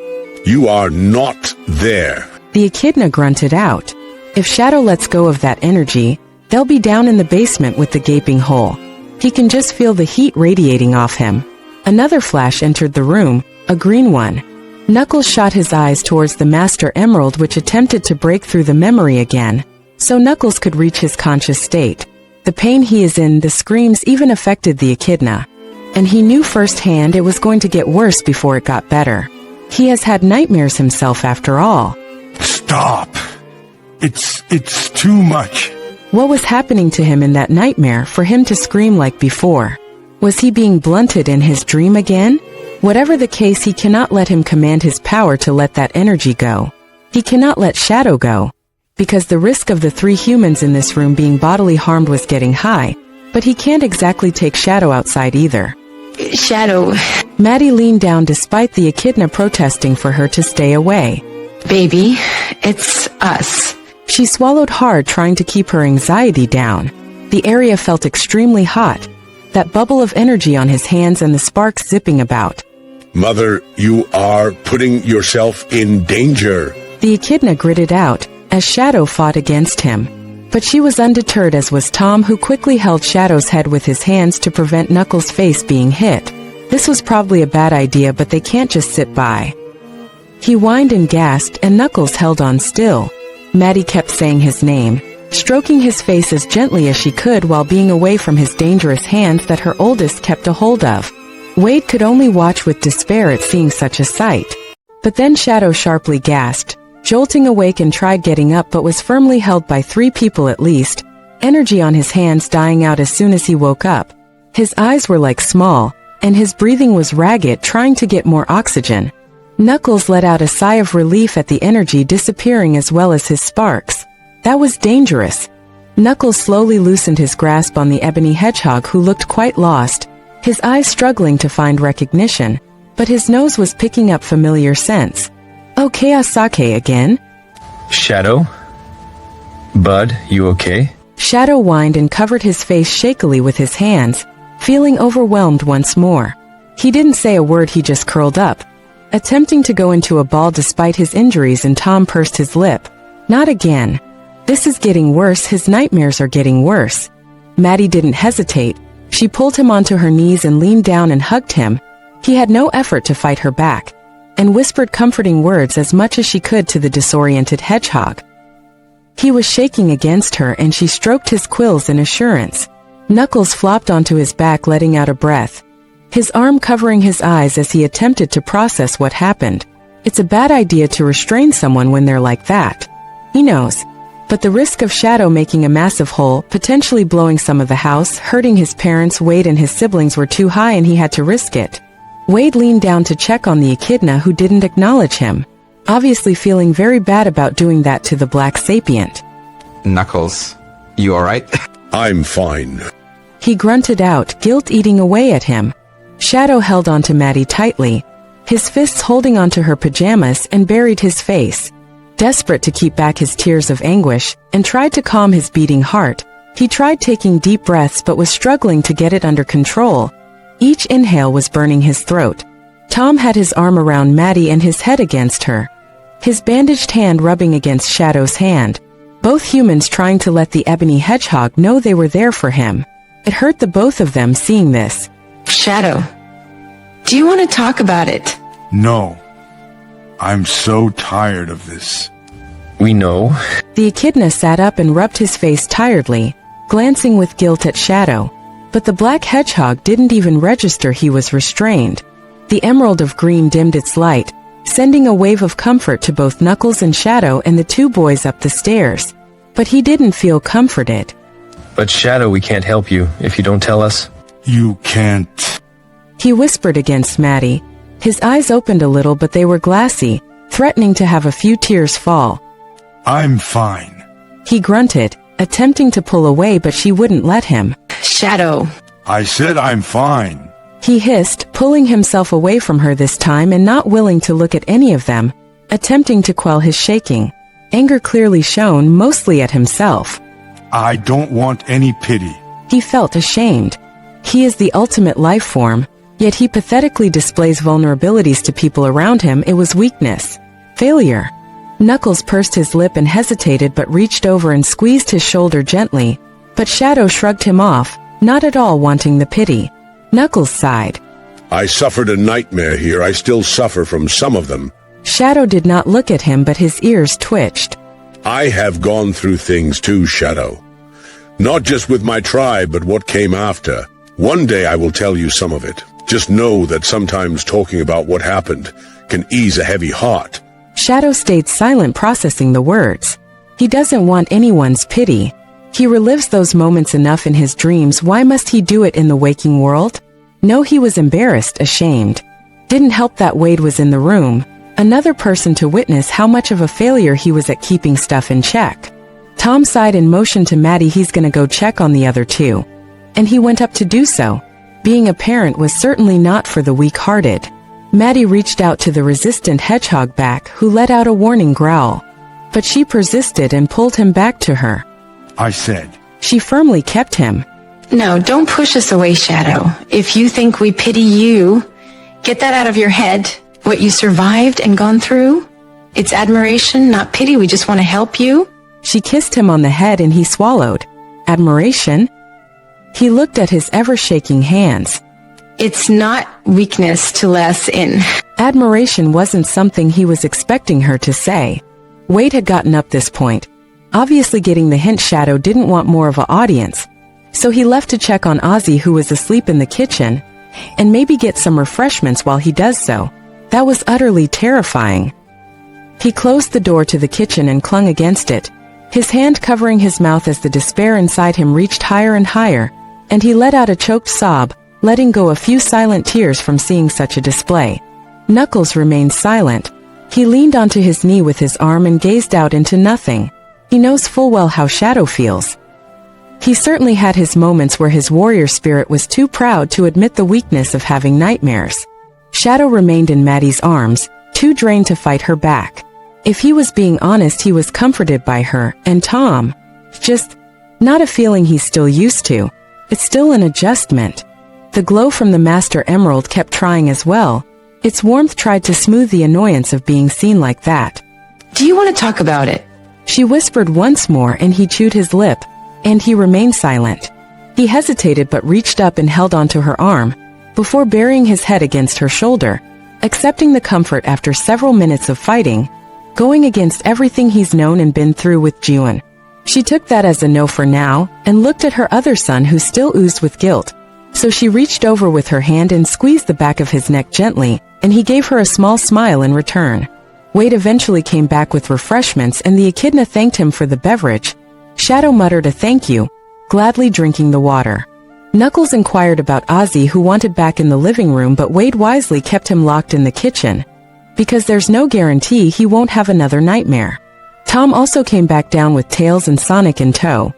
You are not there. The echidna grunted out. If Shadow lets go of that energy, they'll be down in the basement with the gaping hole. He can just feel the heat radiating off him. Another flash entered the room, a green one. Knuckles shot his eyes towards the Master Emerald, which attempted to break through the memory again, so Knuckles could reach his conscious state. The pain he is in, the screams, even affected the echidna. And he knew firsthand it was going to get worse before it got better. He has had nightmares himself after all. Stop. It's too much. What was happening to him in that nightmare for him to scream like before? Was he being blunted in his dream again? Whatever the case, he cannot let him command his power to let that energy go. He cannot let Shadow go, because the risk of the 3 humans in this room being bodily harmed was getting high, but he can't exactly take Shadow outside either. Shadow... Maddie leaned down despite the echidna protesting for her to stay away. Baby, it's us. She swallowed hard, trying to keep her anxiety down. The area felt extremely hot. That bubble of energy on his hands and the sparks zipping about. Mother, you are putting yourself in danger. The echidna gritted out, as Shadow fought against him. But she was undeterred, as was Tom, who quickly held Shadow's head with his hands to prevent Knuckles' face being hit. This was probably a bad idea, but they can't just sit by. He whined and gasped, and Knuckles held on still. Maddie kept saying his name, stroking his face as gently as she could while being away from his dangerous hands that her oldest kept a hold of. Wade could only watch with despair at seeing such a sight. But then Shadow sharply gasped, jolting awake, and tried getting up, but was firmly held by 3 people at least, energy on his hands dying out as soon as he woke up. His eyes were like small, and his breathing was ragged, trying to get more oxygen. Knuckles let out a sigh of relief at the energy disappearing as well as his sparks. That was dangerous. Knuckles slowly loosened his grasp on the ebony hedgehog, who looked quite lost, his eyes struggling to find recognition, but his nose was picking up familiar scents. Oh, Kayasake again? Shadow? Bud, you okay? Shadow whined and covered his face shakily with his hands, feeling overwhelmed once more. He didn't say a word, he just curled up, attempting to go into a ball despite his injuries, and Tom pursed his lip. Not again. This is getting worse, his nightmares are getting worse. Maddie didn't hesitate. She pulled him onto her knees and leaned down and hugged him. He had no effort to fight her back, and whispered comforting words as much as she could to the disoriented hedgehog. He was shaking against her, and she stroked his quills in assurance. Knuckles flopped onto his back, letting out a breath, his arm covering his eyes as he attempted to process what happened. It's a bad idea to restrain someone when they're like that. He knows. But the risk of Shadow making a massive hole, potentially blowing some of the house, hurting his parents, Wade, and his siblings were too high, and he had to risk it. Wade leaned down to check on the echidna, who didn't acknowledge him, obviously feeling very bad about doing that to the black sapient. Knuckles, you alright? I'm fine. He grunted out, guilt eating away at him. Shadow held onto Maddie tightly. his fists holding onto her pajamas, and buried his face. Desperate to keep back his tears of anguish, and tried to calm his beating heart, he tried taking deep breaths but was struggling to get it under control. Each inhale was burning his throat. Tom had his arm around Maddie and his head against her, his bandaged hand rubbing against Shadow's hand. Both humans trying to let the ebony hedgehog know they were there for him. It hurt the both of them seeing this. Shadow, do you want to talk about it? No. I'm so tired of this. We know. The echidna sat up and rubbed his face tiredly, glancing with guilt at Shadow. But the black hedgehog didn't even register he was restrained. The emerald of green dimmed its light, sending a wave of comfort to both Knuckles and Shadow and the two boys up the stairs. But he didn't feel comforted. But Shadow, we can't help you if you don't tell us. You can't. He whispered against Maddie. His eyes opened a little but they were glassy, threatening to have a few tears fall. I'm fine. He grunted, attempting to pull away but she wouldn't let him. Shadow. I said I'm fine. He hissed, pulling himself away from her this time and not willing to look at any of them, attempting to quell his shaking. Anger clearly shown, mostly at himself. I don't want any pity. He felt ashamed. He is the ultimate life form, yet he pathetically displays vulnerabilities to people around him. It was weakness. Failure. Knuckles pursed his lip and hesitated but reached over and squeezed his shoulder gently. But Shadow shrugged him off, not at all wanting the pity. Knuckles sighed. I suffered a nightmare here. I still suffer from some of them. Shadow did not look at him but his ears twitched. I have gone through things too, Shadow. Not just with my tribe, but what came after. One day I will tell you some of it. Just know that sometimes talking about what happened can ease a heavy heart. Shadow stayed silent, processing the words. He doesn't want anyone's pity. He relives those moments enough in his dreams. Why must he do it in the waking world? No, he was embarrassed, ashamed. Didn't help that Wade was in the room, another person to witness how much of a failure he was at keeping stuff in check. Tom sighed and motioned to Maddie he's gonna go check on the other two. And he went up to do so. Being a parent was certainly not for the weak-hearted. Maddie reached out to the resistant hedgehog back, who let out a warning growl. But she persisted and pulled him back to her. I said. She firmly kept him. No, don't push us away, Shadow. If you think we pity you, get that out of your head. What you survived and gone through? It's admiration, not pity. We just want to help you. She kissed him on the head and he swallowed. Admiration? He looked at his ever-shaking hands. It's not weakness to less in. Admiration wasn't something he was expecting her to say. Wade had gotten up this point. Obviously getting the hint Shadow didn't want more of an audience. So he left to check on Ozzy, who was asleep in the kitchen, and maybe get some refreshments while he does so. That was utterly terrifying. He closed the door to the kitchen and clung against it, his hand covering his mouth as the despair inside him reached higher and higher, and he let out a choked sob, letting go a few silent tears from seeing such a display. Knuckles remained silent. He leaned onto his knee with his arm and gazed out into nothing. He knows full well how Shadow feels. He certainly had his moments where his warrior spirit was too proud to admit the weakness of having nightmares. Shadow remained in Maddie's arms, too drained to fight her back. If he was being honest, he was comforted by her, and Tom. Just not a feeling he's still used to. It's still an adjustment. The glow from the Master Emerald kept trying as well. Its warmth tried to smooth the annoyance of being seen like that. Do you want to talk about it? She whispered once more and he chewed his lip, and he remained silent. He hesitated but reached up and held onto her arm, before burying his head against her shoulder, accepting the comfort after several minutes of fighting, going against everything he's known and been through with Jiwon. She took that as a no for now, and looked at her other son who still oozed with guilt. So she reached over with her hand and squeezed the back of his neck gently, and he gave her a small smile in return. Wade eventually came back with refreshments and the echidna thanked him for the beverage. Shadow muttered a thank you, gladly drinking the water. Knuckles inquired about Ozzy, who wanted back in the living room, but Wade wisely kept him locked in the kitchen, because there's no guarantee he won't have another nightmare. Tom also came back down with Tails and Sonic in tow,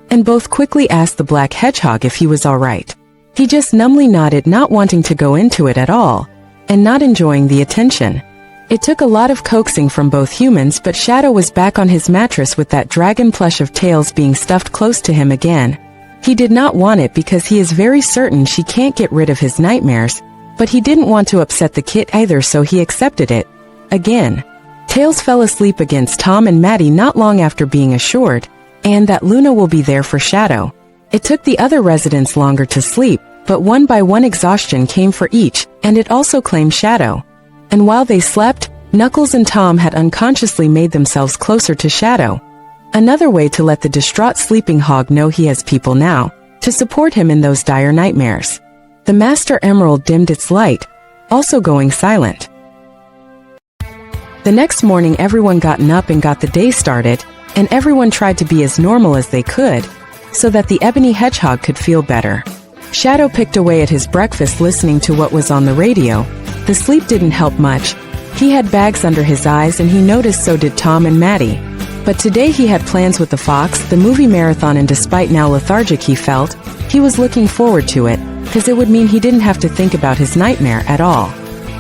and both quickly asked the black hedgehog if he was alright. He just numbly nodded, not wanting to go into it at all. and not enjoying the attention. It took a lot of coaxing from both humans, but Shadow was back on his mattress with that dragon plush of Tails being stuffed close to him again. He did not want it because he is very certain she can't get rid of his nightmares, but he didn't want to upset the kit either, so he accepted it. Again. Tails fell asleep against Tom and Maddie not long after being assured, and that Luna will be there for Shadow. It took the other residents longer to sleep, but one by one exhaustion came for each, and it also claimed Shadow. And while they slept, Knuckles and Tom had unconsciously made themselves closer to Shadow. Another way to let the distraught sleeping hog know he has people now, to support him in those dire nightmares. The Master Emerald dimmed its light, also going silent. The next morning everyone gotten up and got the day started, and everyone tried to be as normal as they could, so that the Ebony Hedgehog could feel better. Shadow picked away at his breakfast listening to what was on the radio. The sleep didn't help much. He had bags under his eyes and he noticed so did Tom and Maddie. But today he had plans with the Fox, the movie marathon, and despite how lethargic he felt, he was looking forward to it, because it would mean he didn't have to think about his nightmare at all.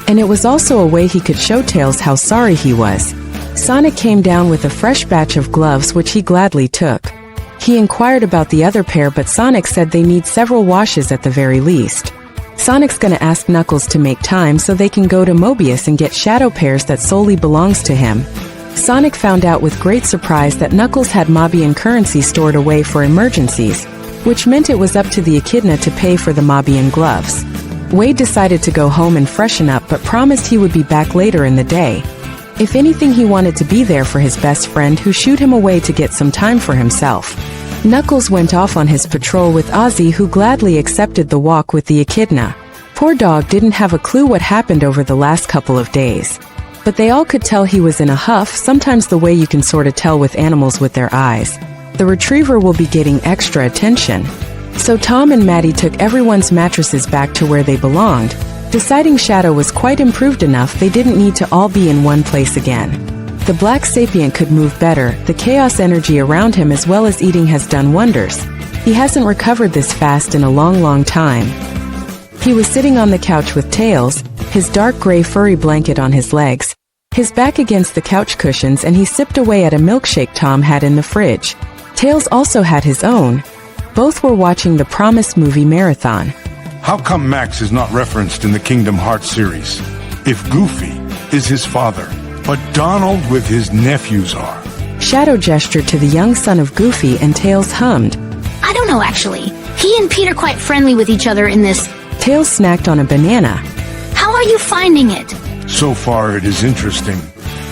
And it was also a way he could show Tails how sorry he was. Sonic came down with a fresh batch of gloves which he gladly took. He inquired about the other pair, but Sonic said they need several washes at the very least. Sonic's gonna ask Knuckles to make time so they can go to Mobius and get Shadow pairs that solely belongs to him. Sonic found out with great surprise that Knuckles had Mobian currency stored away for emergencies, which meant it was up to the Echidna to pay for the Mobian gloves. Wade decided to go home and freshen up, but promised he would be back later in the day. If anything, he wanted to be there for his best friend who shooed him away to get some time for himself. Knuckles went off on his patrol with Ozzy, who gladly accepted the walk with the Echidna. Poor dog didn't have a clue what happened over the last couple of days. But they all could tell he was in a huff, sometimes the way you can sort of tell with animals with their eyes. The retriever will be getting extra attention. So Tom and Maddie took everyone's mattresses back to where they belonged, deciding Shadow was quite improved enough they didn't need to all be in one place again. The Black Sapient could move better, the chaos energy around him as well as eating has done wonders. He hasn't recovered this fast in a long time. He was sitting on the couch with Tails, his dark gray furry blanket on his legs, his back against the couch cushions, and he sipped away at a milkshake Tom had in the fridge. Tails also had his own. Both were watching the Promise movie marathon. How come Max is not referenced in the Kingdom Hearts series? If Goofy is his father, but Donald with his nephews are. Shadow gestured to the young son of Goofy and Tails hummed. I don't know, actually. He and Pete are quite friendly with each other in this. Tails snacked on a banana. How are you finding it? So far it is interesting,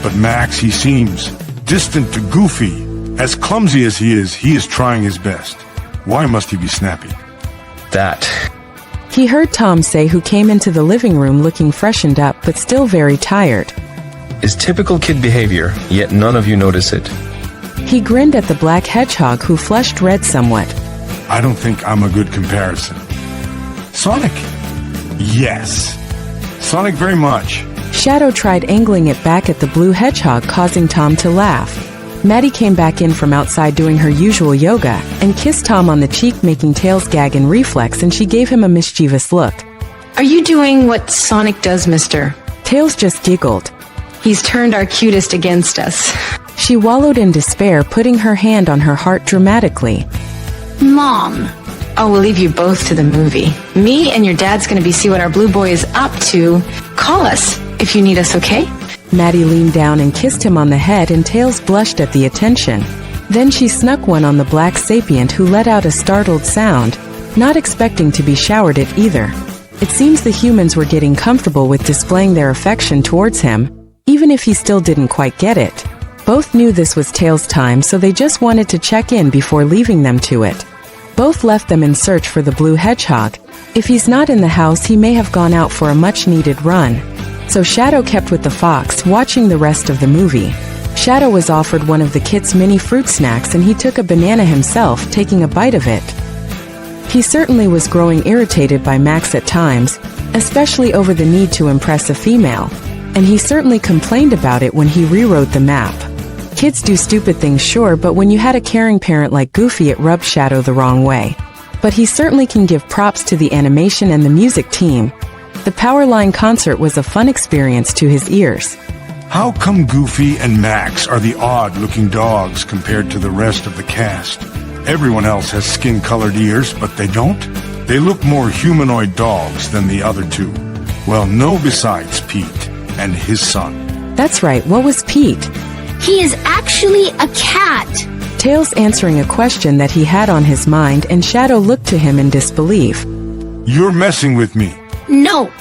but Max, he seems distant to Goofy. As clumsy as he is trying his best. Why must he be snappy? That. He heard Tom say, who came into the living room looking freshened up but still very tired. Is typical kid behavior, yet none of you notice it. He grinned at the black hedgehog, who flushed red somewhat. I don't think I'm a good comparison. Sonic? Yes. Sonic very much. Shadow tried angling it back at the blue hedgehog, causing Tom to laugh. Maddie came back in from outside doing her usual yoga, and kissed Tom on the cheek, making Tails gag in reflex, and she gave him a mischievous look. Are you doing what Sonic does, mister? Tails just giggled. He's turned our cutest against us. She wallowed in despair, putting her hand on her heart dramatically. Mom. Oh, we'll leave you both to the movie. Me and your dad's gonna be see what our blue boy is up to. Call us if you need us, okay? Maddie leaned down and kissed him on the head, and Tails blushed at the attention. Then she snuck one on the Black Sapient, who let out a startled sound, not expecting to be showered at either. It seems the humans were getting comfortable with displaying their affection towards him, even if he still didn't quite get it. Both knew this was Tails' time, so they just wanted to check in before leaving them to it. Both left them in search for the blue hedgehog. If he's not in the house, he may have gone out for a much-needed run. So Shadow kept with the Fox, watching the rest of the movie. Shadow was offered one of the kit's mini fruit snacks, and he took a banana himself, taking a bite of it. He certainly was growing irritated by Max at times, especially over the need to impress a female, and he certainly complained about it when he rewrote the map. Kids do stupid things, sure, but when you had a caring parent like Goofy, it rubbed Shadow the wrong way. But he certainly can give props to the animation and the music team. The Powerline concert was a fun experience to his ears. How come Goofy and Max are the odd-looking dogs compared to the rest of the cast? Everyone else has skin-colored ears, but they don't? They look more humanoid dogs than the other two. Well, no, besides Pete and his son. That's right, what was Pete? He is actually a cat. Tails answering a question that he had on his mind, and Shadow looked to him in disbelief. You're messing with me. Nope.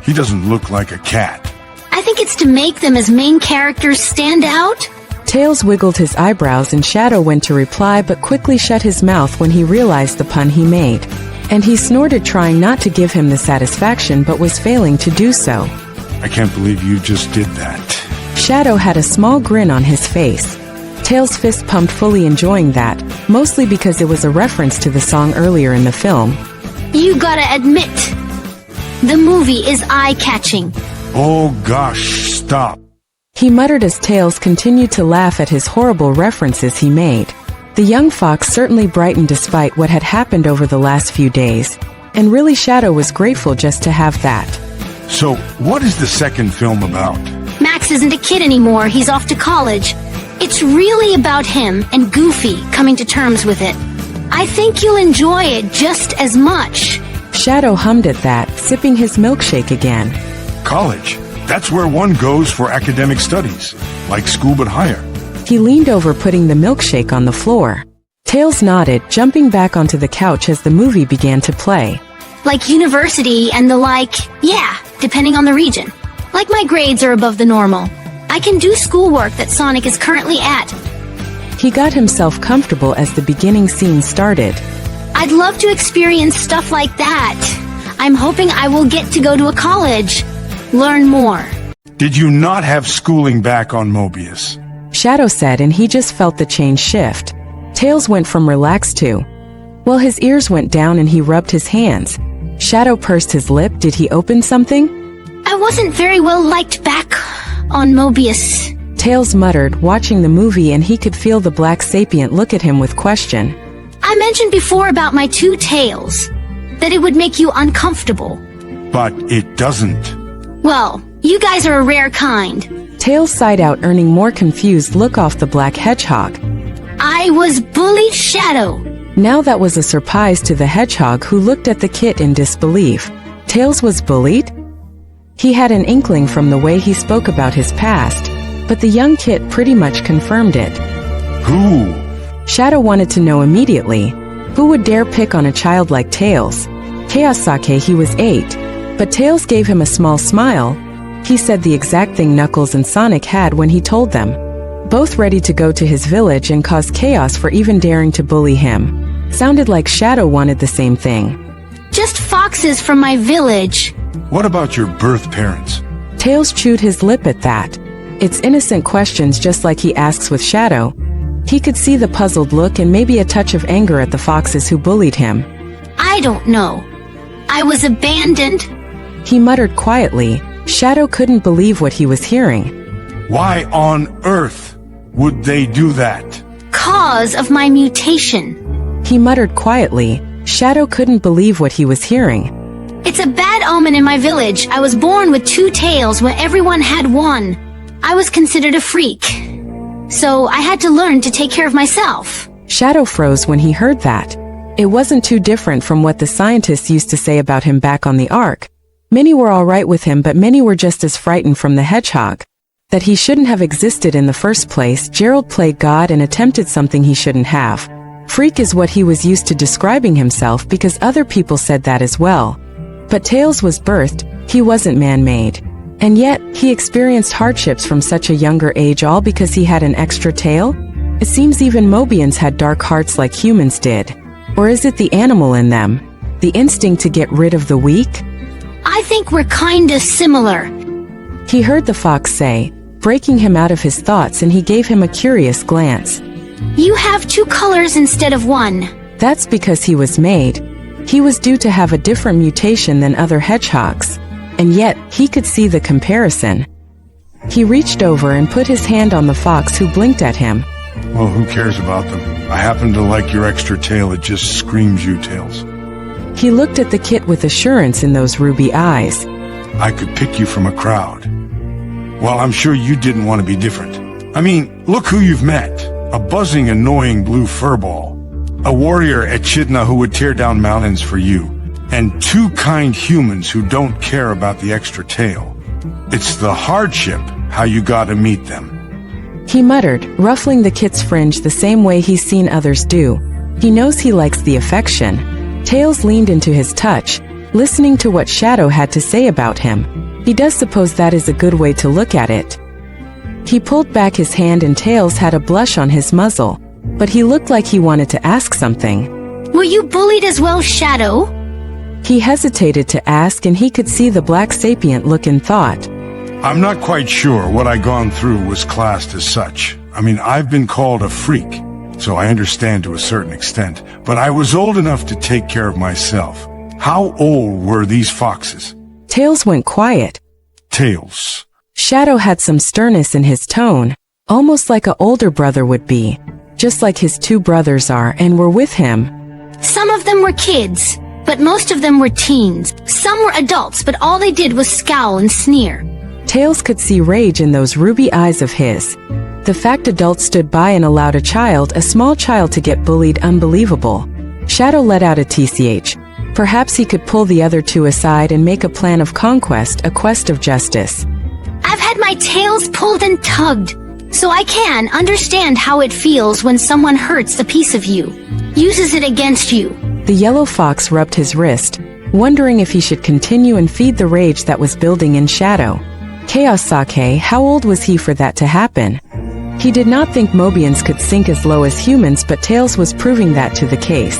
He doesn't look like a cat. I think it's to make them as main characters stand out. Tails wiggled his eyebrows and Shadow went to reply but quickly shut his mouth when he realized the pun he made. And he snorted, trying not to give him the satisfaction but was failing to do so. I can't believe you just did that. Shadow had a small grin on his face. Tails' fist pumped, fully enjoying that, mostly because it was a reference to the song earlier in the film. You gotta admit, the movie is eye-catching. Oh gosh, stop. He muttered as Tails continued to laugh at his horrible references he made. The young fox certainly brightened despite what had happened over the last few days, and really Shadow was grateful just to have that. So, what is the second film about? Max isn't a kid anymore, he's off to college. It's really about him and Goofy coming to terms with it. I think you'll enjoy it just as much. Shadow hummed at that, sipping his milkshake again. College? That's where one goes for academic studies, like school but higher. He leaned over, putting the milkshake on the floor. Tails nodded, jumping back onto the couch as the movie began to play. Like university and the like, yeah, depending on the region. Like my grades are above the normal. I can do schoolwork that Sonic is currently at. He got himself comfortable as the beginning scene started. I'd love to experience stuff like that. I'm hoping I will get to go to a college. Learn more. Did you not have schooling back on Mobius? Shadow said, and he just felt the change shift. Tails went from relaxed to... Well, his ears went down and he rubbed his hands. Shadow pursed his lip. Did he open something? I wasn't very well liked back on Mobius. Tails muttered, watching the movie, and he could feel the black sapient look at him with question. I mentioned before about my two tails, that it would make you uncomfortable. But it doesn't. Well, you guys are a rare kind. Tails sighed out, earning more confused look off the black hedgehog. I was bullied, Shadow. Now that was a surprise to the hedgehog, who looked at the kit in disbelief. Tails was bullied? He had an inkling from the way he spoke about his past, but the young kit pretty much confirmed it. Who? Shadow wanted to know immediately. Who would dare pick on a child like Tails? Chaos Sake, he was 8, but Tails gave him a small smile. He said the exact thing Knuckles and Sonic had when he told them. Both ready to go to his village and cause chaos for even daring to bully him. Sounded like Shadow wanted the same thing. Just foxes from my village. What about your birth parents? Tails chewed his lip at that. It's innocent questions, just like he asks with Shadow. He could see the puzzled look and maybe a touch of anger at the foxes who bullied him. I don't know. I was abandoned. He muttered quietly. Shadow couldn't believe what he was hearing. Why on earth would they do that? Cause of my mutation. He muttered quietly. Shadow couldn't believe what he was hearing. It's a bad omen in my village. I was born with 2 tails when everyone had 1. I was considered a freak. So I had to learn to take care of myself. Shadow froze when he heard that. It wasn't too different from what the scientists used to say about him back on the Ark. Many were all right with him, but many were just as frightened from the hedgehog. That he shouldn't have existed in the first place. Gerald played God and attempted something he shouldn't have. Freak is what he was used to describing himself, because other people said that as well. But Tails was birthed, he wasn't man-made. And yet, he experienced hardships from such a younger age, all because he had an extra tail? It seems even Mobians had dark hearts like humans did. Or is it the animal in them? The instinct to get rid of the weak? I think we're kinda similar. He heard the fox say, breaking him out of his thoughts, and he gave him a curious glance. You have 2 colors instead of 1. That's because he was made. He was due to have a different mutation than other hedgehogs. And yet, he could see the comparison. He reached over and put his hand on the fox, who blinked at him. Well, who cares about them? I happen to like your extra tail. It just screams you, Tails. He looked at the kit with assurance in those ruby eyes. I could pick you from a crowd. Well, I'm sure you didn't want to be different. I mean, look who you've met. A buzzing, annoying blue furball. A warrior echidna who would tear down mountains for you. And two kind humans who don't care about the extra tail. It's the hardship how you gotta meet them. He muttered, ruffling the kit's fringe the same way he's seen others do. He knows he likes the affection. Tails leaned into his touch, listening to what Shadow had to say about him. He does suppose that is a good way to look at it. He pulled back his hand and Tails had a blush on his muzzle, but he looked like he wanted to ask something. Were you bullied as well, Shadow? He hesitated to ask, and he could see the black sapient look in thought. I'm not quite sure what I gone through was classed as such. I mean, I've been called a freak, so I understand to a certain extent, but I was old enough to take care of myself. How old were these foxes? Tails went quiet. Tails. Shadow had some sternness in his tone, almost like an older brother would be, just like his two brothers are and were with him. Some of them were kids, but most of them were teens. Some were adults, but all they did was scowl and sneer. Tails could see rage in those ruby eyes of his. The fact adults stood by and allowed a small child to get bullied, unbelievable. Shadow let out a TCH. Perhaps he could pull the other two aside and make a plan of conquest, a quest of justice. I've had my tails pulled and tugged, so I can understand how it feels when someone hurts a piece of you, uses it against you. The yellow fox rubbed his wrist, wondering if he should continue and feed the rage that was building in Shadow. Chaos Sake, how old was he for that to happen? He did not think Mobians could sink as low as humans, but Tails was proving that to the case.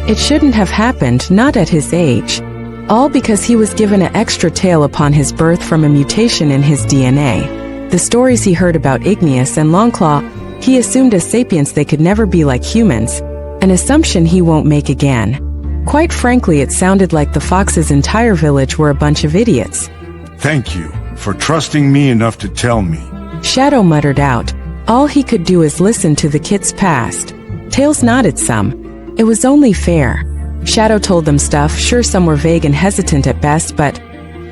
It shouldn't have happened, not at his age. All because he was given an extra tail upon his birth from a mutation in his DNA. The stories he heard about Igneous and Longclaw, he assumed as sapients they could never be like humans, an assumption he won't make again. Quite frankly, it sounded like the fox's entire village were a bunch of idiots. Thank you for trusting me enough to tell me. Shadow muttered out. All he could do is listen to the kit's past. Tails nodded some. It was only fair. Shadow told them stuff, sure some were vague and hesitant at best, but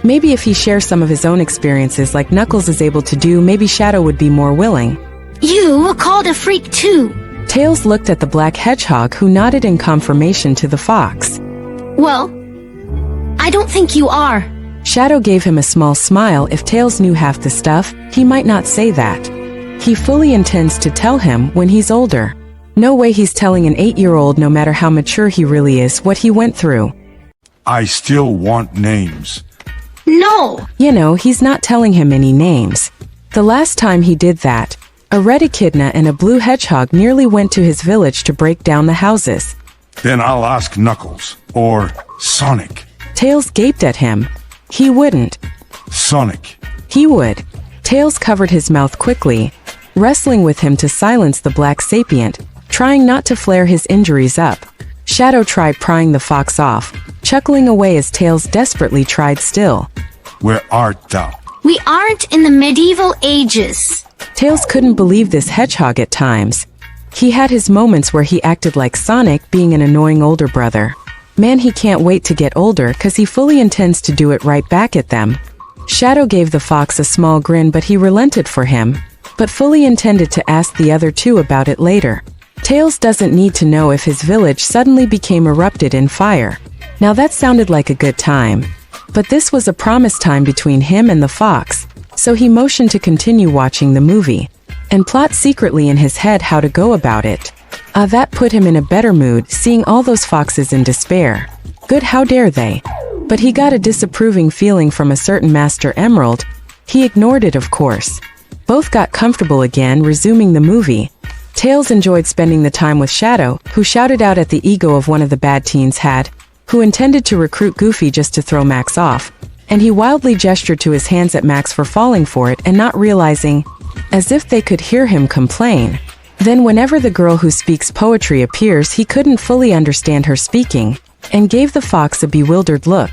maybe if he shares some of his own experiences like Knuckles is able to do, maybe Shadow would be more willing. You were called a freak too. Tails looked at the black hedgehog, who nodded in confirmation to the fox. Well, I don't think you are. Shadow gave him a small smile. If Tails knew half the stuff, he might not say that. He fully intends to tell him when he's older. No way he's telling an 8-year-old, no matter how mature he really is, what he went through. I still want names. No! You know, he's not telling him any names. The last time he did that, a red echidna and a blue hedgehog nearly went to his village to break down the houses. Then I'll ask Knuckles. Or Sonic. Tails gaped at him. He wouldn't. Sonic. He would. Tails covered his mouth quickly, wrestling with him to silence the black sapient, trying not to flare his injuries up. Shadow tried prying the fox off, chuckling away as Tails desperately tried still. Where art thou? We aren't in the medieval ages. Tails couldn't believe this hedgehog at times. He had his moments where he acted like Sonic, being an annoying older brother. Man, he can't wait to get older, cause he fully intends to do it right back at them. Shadow gave the fox a small grin, but he relented for him, but fully intended to ask the other two about it later. Tails doesn't need to know if his village suddenly became erupted in fire. Now that sounded like a good time. But this was a promised time between him and the fox, so he motioned to continue watching the movie, and plot secretly in his head how to go about it. That put him in a better mood, seeing all those foxes in despair. Good, how dare they? But he got a disapproving feeling from a certain Master Emerald. He ignored it, of course. Both got comfortable again, resuming the movie. Tails enjoyed spending the time with Shadow, who shouted out at the ego of one of the bad teens who intended to recruit Goofy just to throw Max off, and he wildly gestured to his hands at Max for falling for it and not realizing, as if they could hear him complain. Then whenever the girl who speaks poetry appears, he couldn't fully understand her speaking, and gave the fox a bewildered look.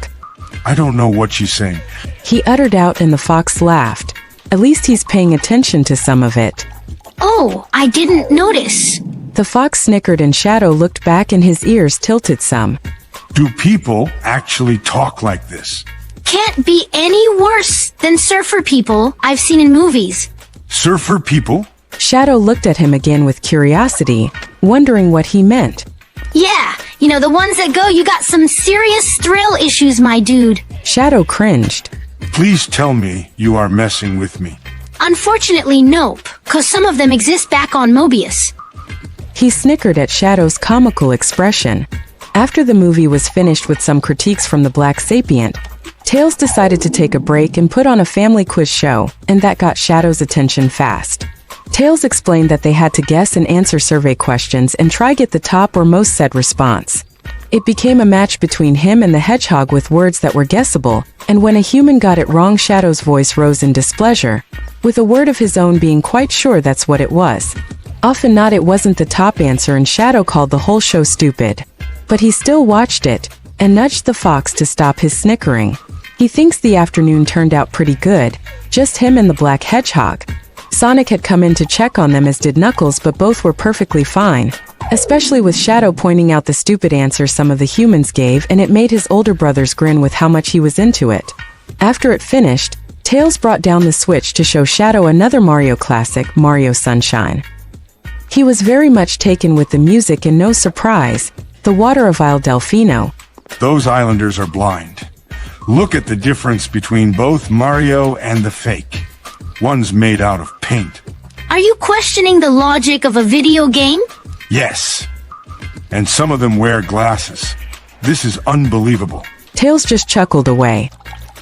I don't know what she's saying. He uttered out, and the fox laughed. At least he's paying attention to some of it. Oh, I didn't notice. The fox snickered and Shadow looked back and his ears tilted some. Do people actually talk like this? can't be any worse than surfer people I've seen in movies. Surfer people? Shadow looked at him again with curiosity, wondering what he meant. Yeah, the ones that go, you got some serious thrill issues, my dude. Shadow cringed. Please tell me you are messing with me. Unfortunately, nope, 'cause some of them exist back on Mobius. He snickered at Shadow's comical expression. After the movie was finished with some critiques from the Black Sapient, Tails decided to take a break and put on a family quiz show, and that got Shadow's attention fast. Tails explained that they had to guess and answer survey questions and try get the top or most said response. It became a match between him and the hedgehog with words that were guessable, and when a human got it wrong, Shadow's voice rose in displeasure, with a word of his own being quite sure that's what it was. Often not, it wasn't the top answer, and Shadow called the whole show stupid. But he still watched it, and nudged the fox to stop his snickering. He thinks the afternoon turned out pretty good, just him and the black hedgehog. Sonic had come in to check on them, as did Knuckles, but both were perfectly fine, especially with Shadow pointing out the stupid answers some of the humans gave, and it made his older brothers grin with how much he was into it. After it finished, Tails brought down the Switch to show Shadow another Mario classic, Mario Sunshine. He was very much taken with the music, and no surprise, the water of Isle Delfino. Those islanders are blind. Look at the difference between both Mario and the fake. One's made out of paint. Are you questioning the logic of a video game? Yes. And some of them wear glasses. This is unbelievable. Tails just chuckled away.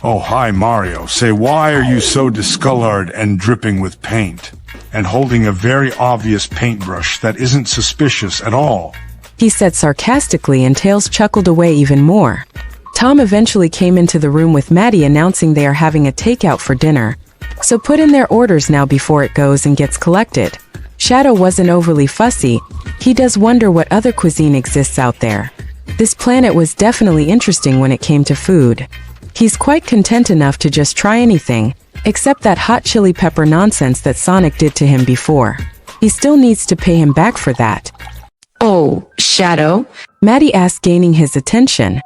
Oh, hi, Mario. Say, why are you so discolored and dripping with paint? And holding a very obvious paintbrush that isn't suspicious at all. He said sarcastically, and Tails chuckled away even more. Tom eventually came into the room with Maddie, announcing they are having a takeout for dinner. So put in their orders now before it goes and gets collected. Shadow wasn't overly fussy. He does wonder what other cuisine exists out there. This planet was definitely interesting when it came to food. He's quite content enough to just try anything, except that hot chili pepper nonsense that Sonic did to him before. He still needs to pay him back for that. Oh, Shadow, Maddie asked, gaining his attention.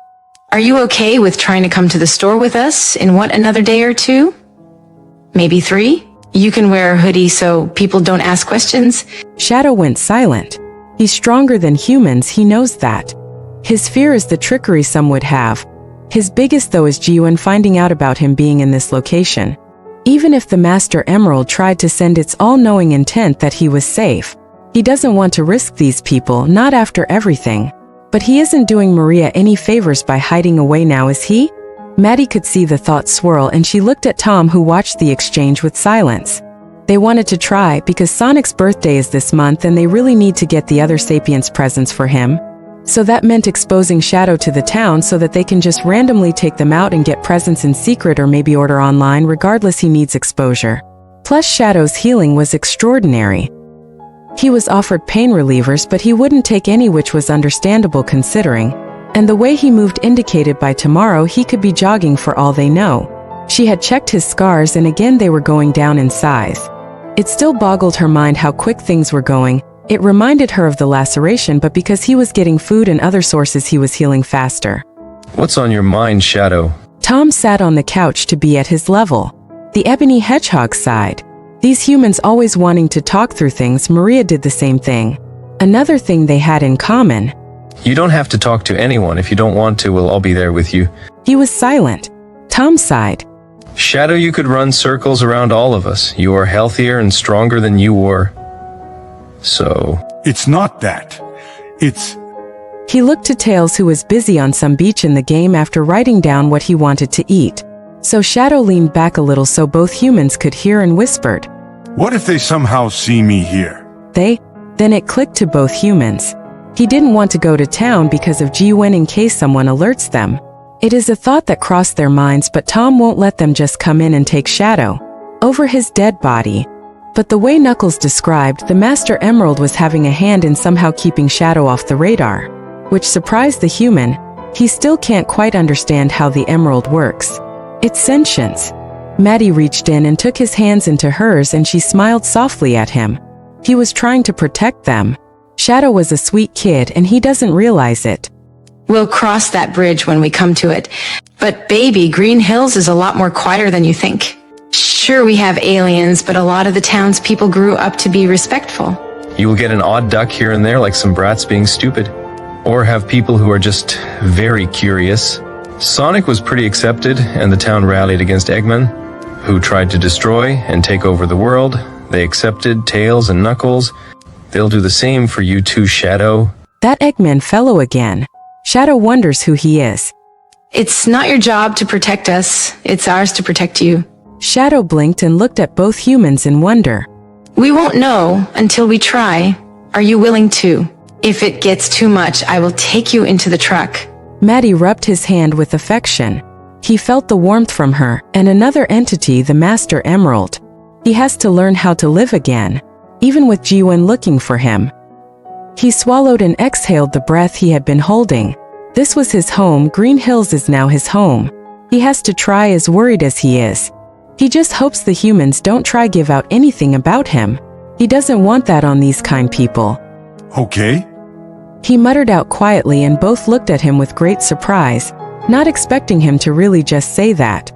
are you okay with trying to come to the store with us in another day or two? Maybe 3? You can wear a hoodie so people don't ask questions. Shadow went silent. He's stronger than humans, he knows that. His fear is the trickery some would have. His biggest though is G-UN finding out about him being in this location. Even if the Master Emerald tried to send its all-knowing intent that he was safe, he doesn't want to risk these people, not after everything. But he isn't doing Maria any favors by hiding away now, is he? Maddie could see the thought swirl, and she looked at Tom, who watched the exchange with silence. They wanted to try because Sonic's birthday is this month and they really need to get the other Sapiens presents for him. So that meant exposing Shadow to the town so that they can just randomly take them out and get presents in secret, or maybe order online. Regardless, he needs exposure. Plus, Shadow's healing was extraordinary. He was offered pain relievers, but he wouldn't take any, which was understandable considering. And the way he moved indicated by tomorrow he could be jogging for all they know. She had checked his scars, and again they were going down in size. It still boggled her mind how quick things were going. It reminded her of the laceration, but because he was getting food and other sources, he was healing faster. What's on your mind, Shadow? Tom sat on the couch to be at his level. The ebony hedgehog sighed. These humans always wanting to talk through things. Maria did the same thing. Another thing they had in common. You don't have to talk to anyone. If you don't want to, we'll all be there with you. He was silent. Tom sighed. Shadow, you could run circles around all of us. You are healthier and stronger than you were. So... It's not that. It's... He looked to Tails, who was busy on some beach in the game after writing down what he wanted to eat. So Shadow leaned back a little so both humans could hear and whispered. What if they somehow see me here? They? Then it clicked to both humans. He didn't want to go to town because of G-UN in case someone alerts them. It is a thought that crossed their minds, but Tom won't let them just come in and take Shadow over his dead body. But the way Knuckles described, the Master Emerald was having a hand in somehow keeping Shadow off the radar, which surprised the human. He still can't quite understand how the Emerald works. It's sentience. Maddie reached in and took his hands into hers, and she smiled softly at him. He was trying to protect them. Shadow was a sweet kid, and he doesn't realize it. We'll cross that bridge when we come to it. But baby, Green Hills is a lot more quieter than you think. Sure, we have aliens, but a lot of the townspeople grew up to be respectful. You will get an odd duck here and there, like some brats being stupid. Or have people who are just very curious. Sonic was pretty accepted, and the town rallied against Eggman, who tried to destroy and take over the world. They accepted Tails and Knuckles. They'll do the same for you too, Shadow. That Eggman fellow again. Shadow wonders who he is. It's not your job to protect us. It's ours to protect you. Shadow blinked and looked at both humans in wonder. We won't know until we try. Are you willing to? If it gets too much, I will take you into the truck. Maddie rubbed his hand with affection. He felt the warmth from her, and another entity, the Master Emerald. He has to learn how to live again, even with Jiwen looking for him. He swallowed and exhaled the breath he had been holding. This was his home. Green Hills is now his home. He has to try, as worried as he is. He just hopes the humans don't try give out anything about him. He doesn't want that on these kind people. Okay. He muttered out quietly, and both looked at him with great surprise, not expecting him to really just say that.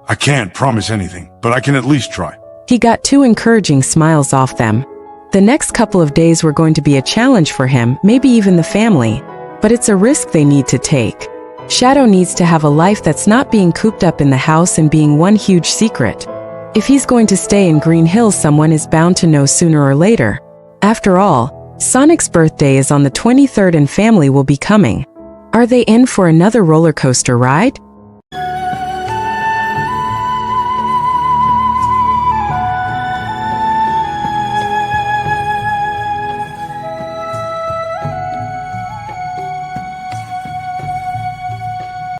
I can't promise anything, but I can at least try. He got two encouraging smiles off them. The next couple of days were going to be a challenge for him, maybe even the family. But it's a risk they need to take. Shadow needs to have a life that's not being cooped up in the house and being one huge secret. If he's going to stay in Green Hills, someone is bound to know sooner or later. After all, Sonic's birthday is on the 23rd and family will be coming. Are they in for another roller coaster ride?